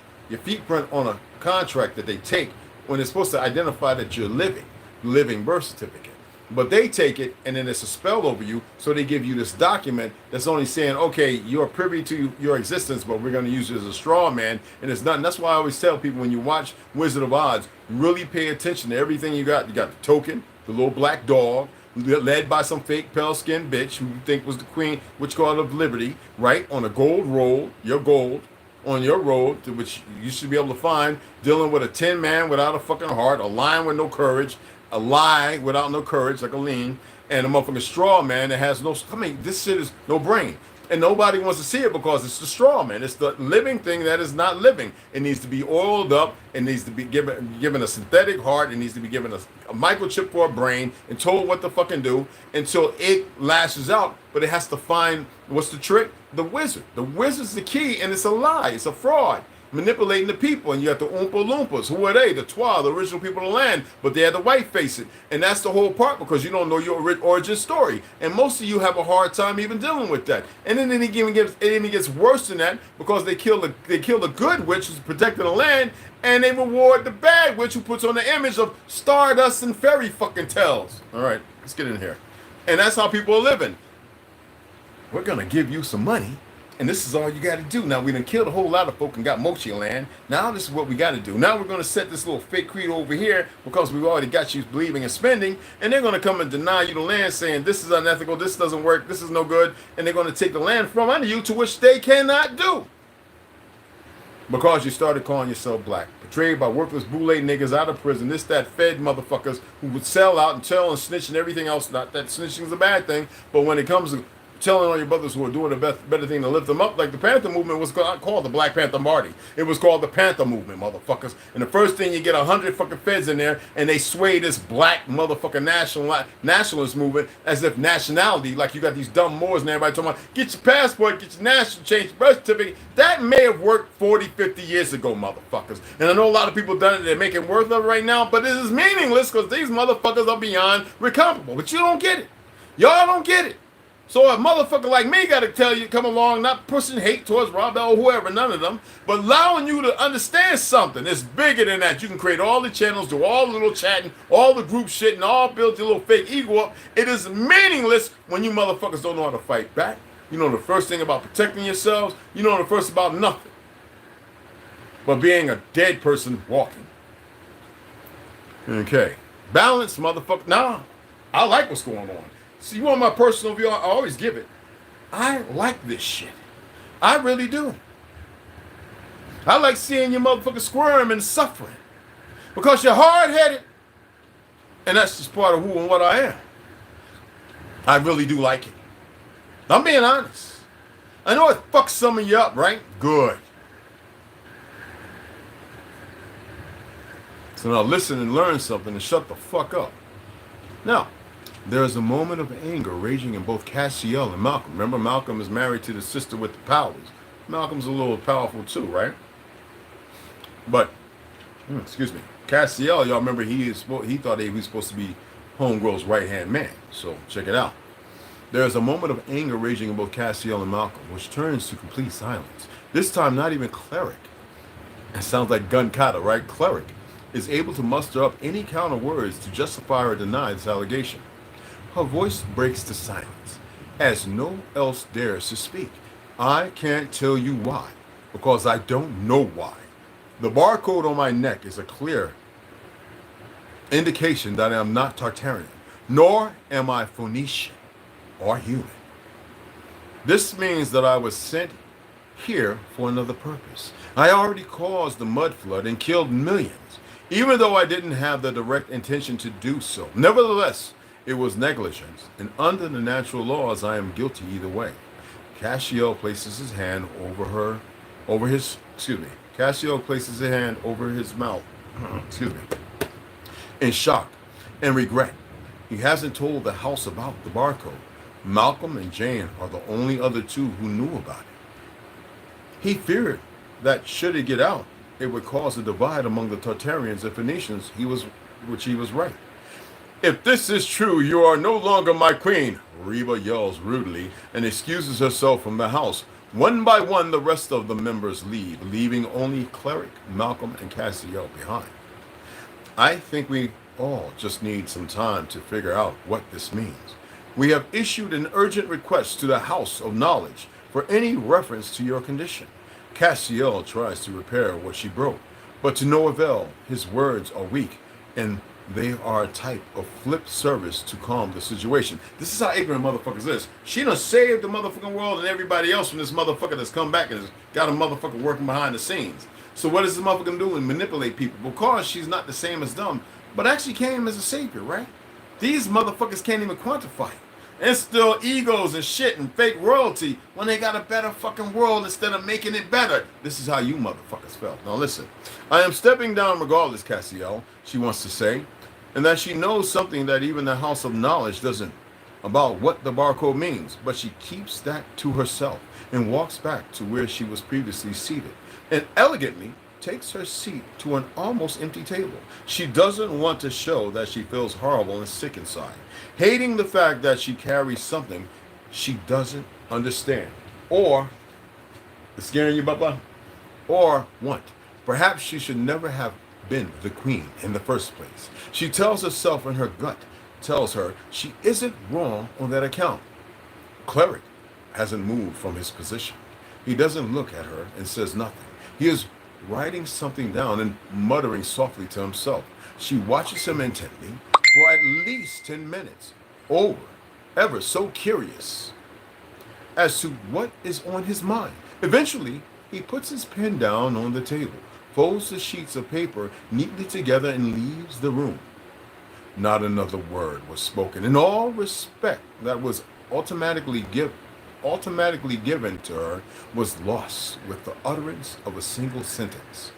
print on a contract that they take when it's supposed to identify that you're living birth certificate. But they take it, and then it's a spell over you, so they give you this document that's only saying, okay, you're privy to your existence, but we're going to use you as a straw man, and it's nothing. That's why I always tell people, when you watch Wizard of Oz, really pay attention to everything you got. You got the token, the little black dog, led by some fake pale-skinned bitch who you think was the queen, which called of liberty, right? On a gold roll, your gold, on your road, to which you should be able to find, dealing with a tin man without a fucking heart, a lion with no courage, a lie without no courage, like a lean, and a motherfucking straw man that has no, I mean, this shit is no brain. And nobody wants to see it because it's the straw man. It's the living thing that is not living. It needs to be oiled up. It needs to be given a synthetic heart. It needs to be given a microchip for a brain and told what to fucking do until it lashes out. But it has to find, what's the trick? The wizard. The wizard's the key, and it's a lie. It's a fraud. Manipulating the people, and you got the Oompa Loompas. Who are they? The Twa, the original people of the land, but they had the white face it, and that's the whole part, because you don't know your origin story, and most of you have a hard time even dealing with that. And then it even gets worse than that, because they kill the good witch who's protecting the land, and they reward the bad witch who puts on the image of stardust and fairy fucking tales. All right, let's get in here, and that's how people are living. We're gonna give you some money, and this is all you got to do. Now, we done killed a whole lot of folk and got Mochi land. Now, this is what we got to do. Now, we're going to set this little fake creed over here because we've already got you believing and spending. And they're going to come and deny you the land, saying this is unethical, this doesn't work, this is no good. And they're going to take the land from under you, to which they cannot do. Because you started calling yourself black. Betrayed by worthless boule niggas out of prison. This, that, fed motherfuckers who would sell out and tell and snitch and everything else. Not that snitching is a bad thing, but when it comes to telling all your brothers who are doing the better thing to lift them up, like the Panther movement was called the Black Panther Party. It was called the Panther movement, motherfuckers. And the first thing, you get 100 fucking feds in there, and they sway this black motherfucking nationalist movement as if nationality, like you got these dumb Moors and everybody talking about, get your passport, get your national, change your birth certificate. That may have worked 40, 50 years ago, motherfuckers. And I know a lot of people done it, they're making worth of it right now, but it is meaningless because these motherfuckers are beyond recoverable. But you don't get it. Y'all don't get it. So a motherfucker like me got to tell you, come along, not pushing hate towards Rob or whoever, none of them, but allowing you to understand something. It's bigger than that. You can create all the channels, do all the little chatting, all the group shit, and all build your little fake ego up. It is meaningless when you motherfuckers don't know how to fight back. You know the first thing about protecting yourselves. You know the first about nothing but being a dead person walking. Okay. Balance, motherfucker. Nah, I like what's going on. See, you want my personal view? I always give it. I like this shit. I really do. I like seeing you motherfuckers squirm and suffering. Because you're hard-headed. And that's just part of who and what I am. I really do like it. I'm being honest. I know it fucks some of you up, right? Good. So now listen and learn something and shut the fuck up. Now, there is a moment of anger raging in both Cashapp and Malcolm. Remember, Malcolm is married to the sister with the powers. Malcolm's a little powerful too, right? But, excuse me, Cashapp, y'all remember he thought he was supposed to be Homegirl's right-hand man. So check it out. There is a moment of anger raging in both Cashapp and Malcolm, which turns to complete silence. This time, not even Cleric. It sounds like gun kata, right? Cleric is able to muster up any counter words to justify or deny this allegation. Her voice breaks to silence, as no else dares to speak. I can't tell you why, because I don't know why. The barcode on my neck is a clear indication that I am not Tartarian, nor am I Phoenician or human. This means that I was sent here for another purpose. I already caused the mud flood and killed millions, even though I didn't have the direct intention to do so. Nevertheless, it was negligence, and under the natural laws, I am guilty either way. Cashapp places his hand Cashapp places his hand over his mouth, in shock and regret. He hasn't told the house about the barcode. Malcolm and Jane are the only other two who knew about it. He feared that should it get out, it would cause a divide among the Tartarians and Phoenicians, which he was right. If this is true, you are no longer my queen, Reba yells rudely and excuses herself from the house. One by one, the rest of the members leave, leaving only Cleric, Malcolm, and Cashapp behind. I think we all just need some time to figure out what this means. We have issued an urgent request to the House of Knowledge for any reference to your condition. Castiel tries to repair what she broke, but to no avail. His words are weak, and they are a type of flip service to calm the situation. This is how ignorant motherfuckers is. She done saved the motherfucking world and everybody else from this motherfucker that's come back and has got a motherfucker working behind the scenes. So what does this motherfucker do and manipulate people? Because she's not the same as them, but actually came as a savior, right? These motherfuckers can't even quantify it. And still egos and shit and fake royalty when they got a better fucking world instead of making it better. This is how you motherfuckers felt. Now listen, I am stepping down regardless, Castiel, she wants to say, and that she knows something that even the House of Knowledge doesn't about what the barcode means, but she keeps that to herself and walks back to where she was previously seated and elegantly takes her seat to an almost empty table. She doesn't want to show that she feels horrible and sick inside, hating the fact that she carries something she doesn't understand or is scaring you, Baba, or want. Perhaps she should never have been the queen in the first place. She tells herself, and her gut tells her she isn't wrong on that account. Cleric hasn't moved from his position. He doesn't look at her and says nothing. He is writing something down and muttering softly to himself. She watches him intently for at least 10 minutes, ever so curious as to what is on his mind. Eventually, he puts his pen down on the table, folds the sheets of paper neatly together, and leaves the room. Not another word was spoken. In all respect that was automatically given to her was lost with the utterance of a single sentence.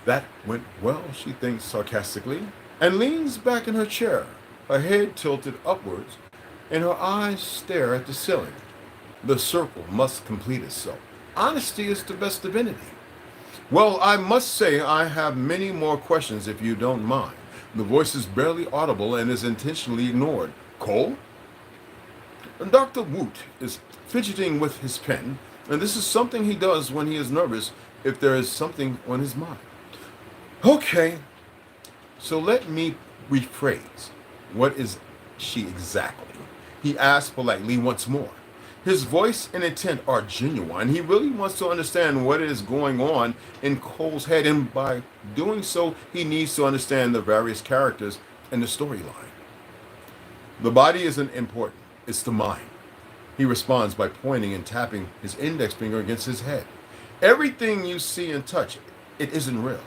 That went well, she thinks sarcastically, and leans back in her chair, her head tilted upwards, and her eyes stare at the ceiling. The circle must complete itself. Honesty is the best divinity. Well, I must say I have many more questions if you don't mind. The voice is barely audible and is intentionally ignored. Cole? Dr. Woot is fidgeting with his pen, and this is something he does when he is nervous if there is something on his mind. Okay, so let me rephrase. What is she exactly? He asks politely once more. His voice and intent are genuine. He really wants to understand what is going on in Cole's head, and by doing so, he needs to understand the various characters in the storyline. The body isn't important. It's the mind. He responds by pointing and tapping his index finger against his head. Everything you see and touch, it isn't real.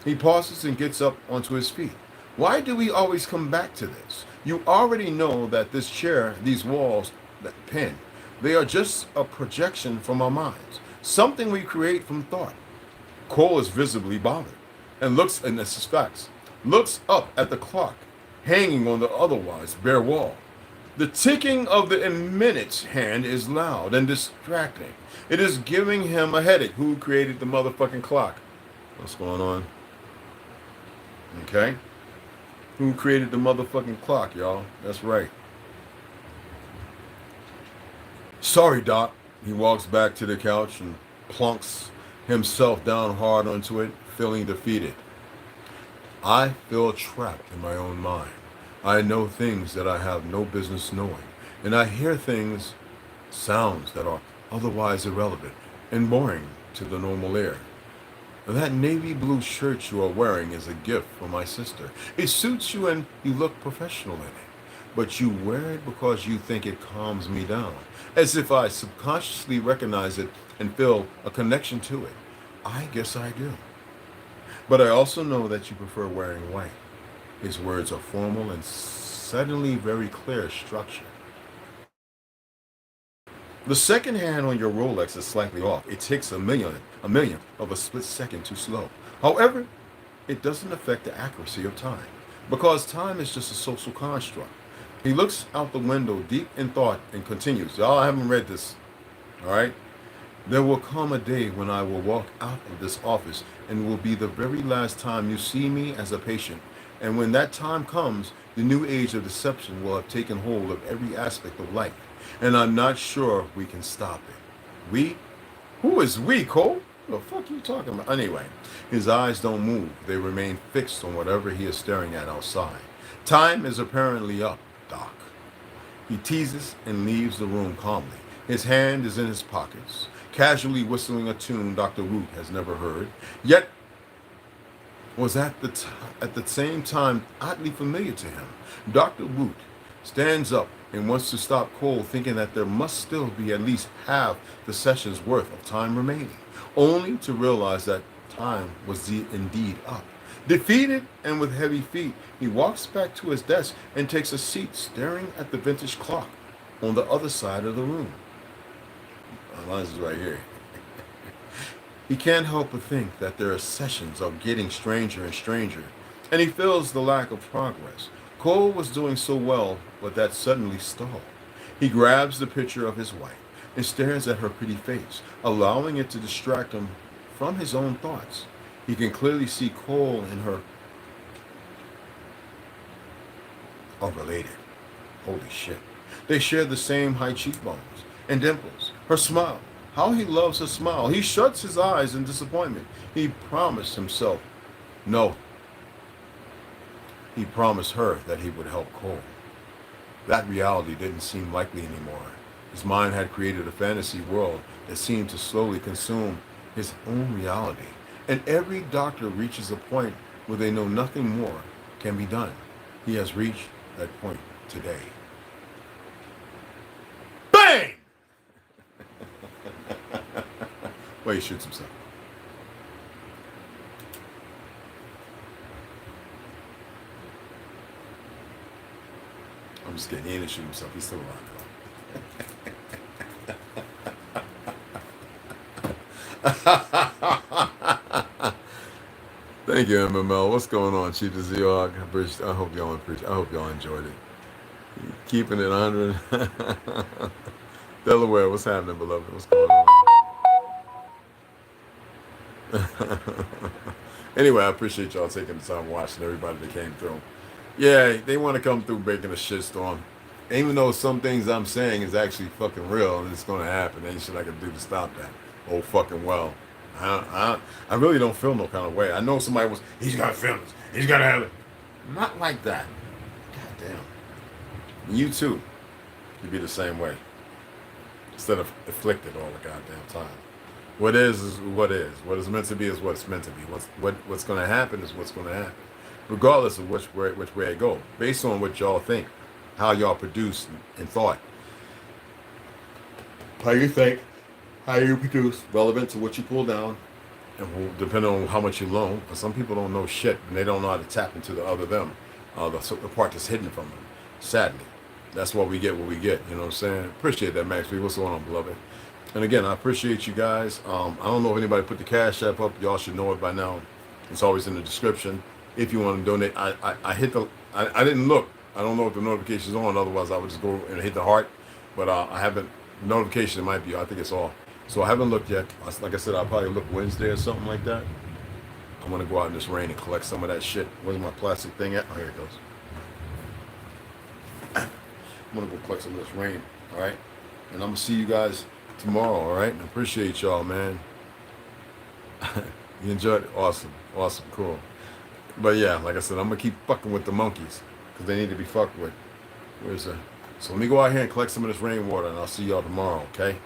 He pauses and gets up onto his feet. Why do we always come back to this? You already know that this chair, these walls, that pen, they are just a projection from our minds, something we create from thought. Cole is visibly bothered and looks up at the clock hanging on the otherwise bare wall. The ticking of the minutes hand is loud and distracting. It is giving him a headache. Who created the motherfucking clock? What's going on? Okay. Who created the motherfucking clock, y'all? That's right. Sorry, Doc. He walks back to the couch and plunks himself down hard onto it, feeling defeated. I feel trapped in my own mind. I know things that I have no business knowing, and I hear things, sounds that are otherwise irrelevant and boring to the normal ear. That navy blue shirt you are wearing is a gift from my sister. It suits you and you look professional in it, but you wear it because you think it calms me down, as if I subconsciously recognize it and feel a connection to it. I guess I do. But I also know that you prefer wearing white. His words are formal and suddenly very clear structure. The second hand on your Rolex is slightly off. It ticks a million of a split second too slow. However, it doesn't affect the accuracy of time, because time is just a social construct. He looks out the window deep in thought and continues. Y'all, I haven't read this. All right? There will come a day when I will walk out of this office and will be the very last time you see me as a patient. And when that time comes, the new age of deception will have taken hold of every aspect of life. And I'm not sure we can stop it. We? Who is we, Cole? What the fuck are you talking about? Anyway, his eyes don't move. They remain fixed on whatever he is staring at outside. Time is apparently up, Doc. He teases and leaves the room calmly. His hand is in his pockets, casually whistling a tune Dr. Root has never heard, yet was at the same time oddly familiar to him. Dr. Root stands up and wants to stop Cole, thinking that there must still be at least half the session's worth of time remaining, only to realize that time was indeed up. Defeated and with heavy feet, he walks back to his desk and takes a seat staring at the vintage clock on the other side of the room. Mine's is right here. He can't help but think that their sessions are getting stranger and stranger, and he feels the lack of progress. Cole was doing so well, but that suddenly stalled. He grabs the picture of his wife and stares at her pretty face, allowing it to distract him from his own thoughts. He can clearly see Cole and her are related. Holy shit. They share the same high cheekbones and dimples. Her smile. How he loves her smile. He shuts his eyes in disappointment. He promised himself, no. He promised her that he would help Cole. That reality didn't seem likely anymore. His mind had created a fantasy world that seemed to slowly consume his own reality. And every doctor reaches a point where they know nothing more can be done. He has reached that point today. Bang! Well, he shoots himself. I'm just kidding. He didn't shoot himself. He's still alive. Thank you, MML. What's going on, Chief of Zeog? I hope y'all appreciate. I hope y'all enjoyed it. Keeping it 100. Delaware, what's happening, beloved? What's going on? Anyway, I appreciate y'all taking the time watching, everybody that came through. Yeah, they want to come through making a shitstorm. Even though some things I'm saying is actually fucking real and it's going to happen, ain't shit I can do to stop that. Oh, fucking well. I really don't feel no kind of way. I know somebody was, he's got to film this. He's got to have it. Not like that. God damn. You too. You'd be the same way. Instead of afflicted all the goddamn time. What is what is. What is meant to be is what it's meant to be. What's going to happen is what's going to happen. Regardless of which way I go. Based on what y'all think. How y'all produce and thought. How you think. How you produce. Relevant to what you pull down. And depending on how much you loan. Because some people don't know shit. And they don't know how to tap into the other them. The part that's hidden from them. Sadly. That's why we get what we get. You know what I'm saying? Appreciate that, Max B. What's going on, beloved? And again, I appreciate you guys. I don't know if anybody put the Cashapp up. Y'all should know it by now. It's always in the description. If you want to donate, I didn't look. I don't know if the notification's on. Otherwise, I would just go and hit the heart. But I haven't. Notification might be. I think it's off. So I haven't looked yet. Like I said, I'll probably look Wednesday or something like that. I'm gonna go out in this rain and collect some of that shit. Where's my plastic thing at? Oh, here it goes. I'm gonna go collect some of this rain. All right. And I'm gonna see you guys tomorrow. All right. And I appreciate y'all, man. You enjoyed it? Awesome. Awesome. Cool. But yeah, like I said, I'm gonna keep fucking with the monkeys because they need to be fucked with. Where's that? So let me go out here and collect some of this rainwater, and I'll see y'all tomorrow. Okay.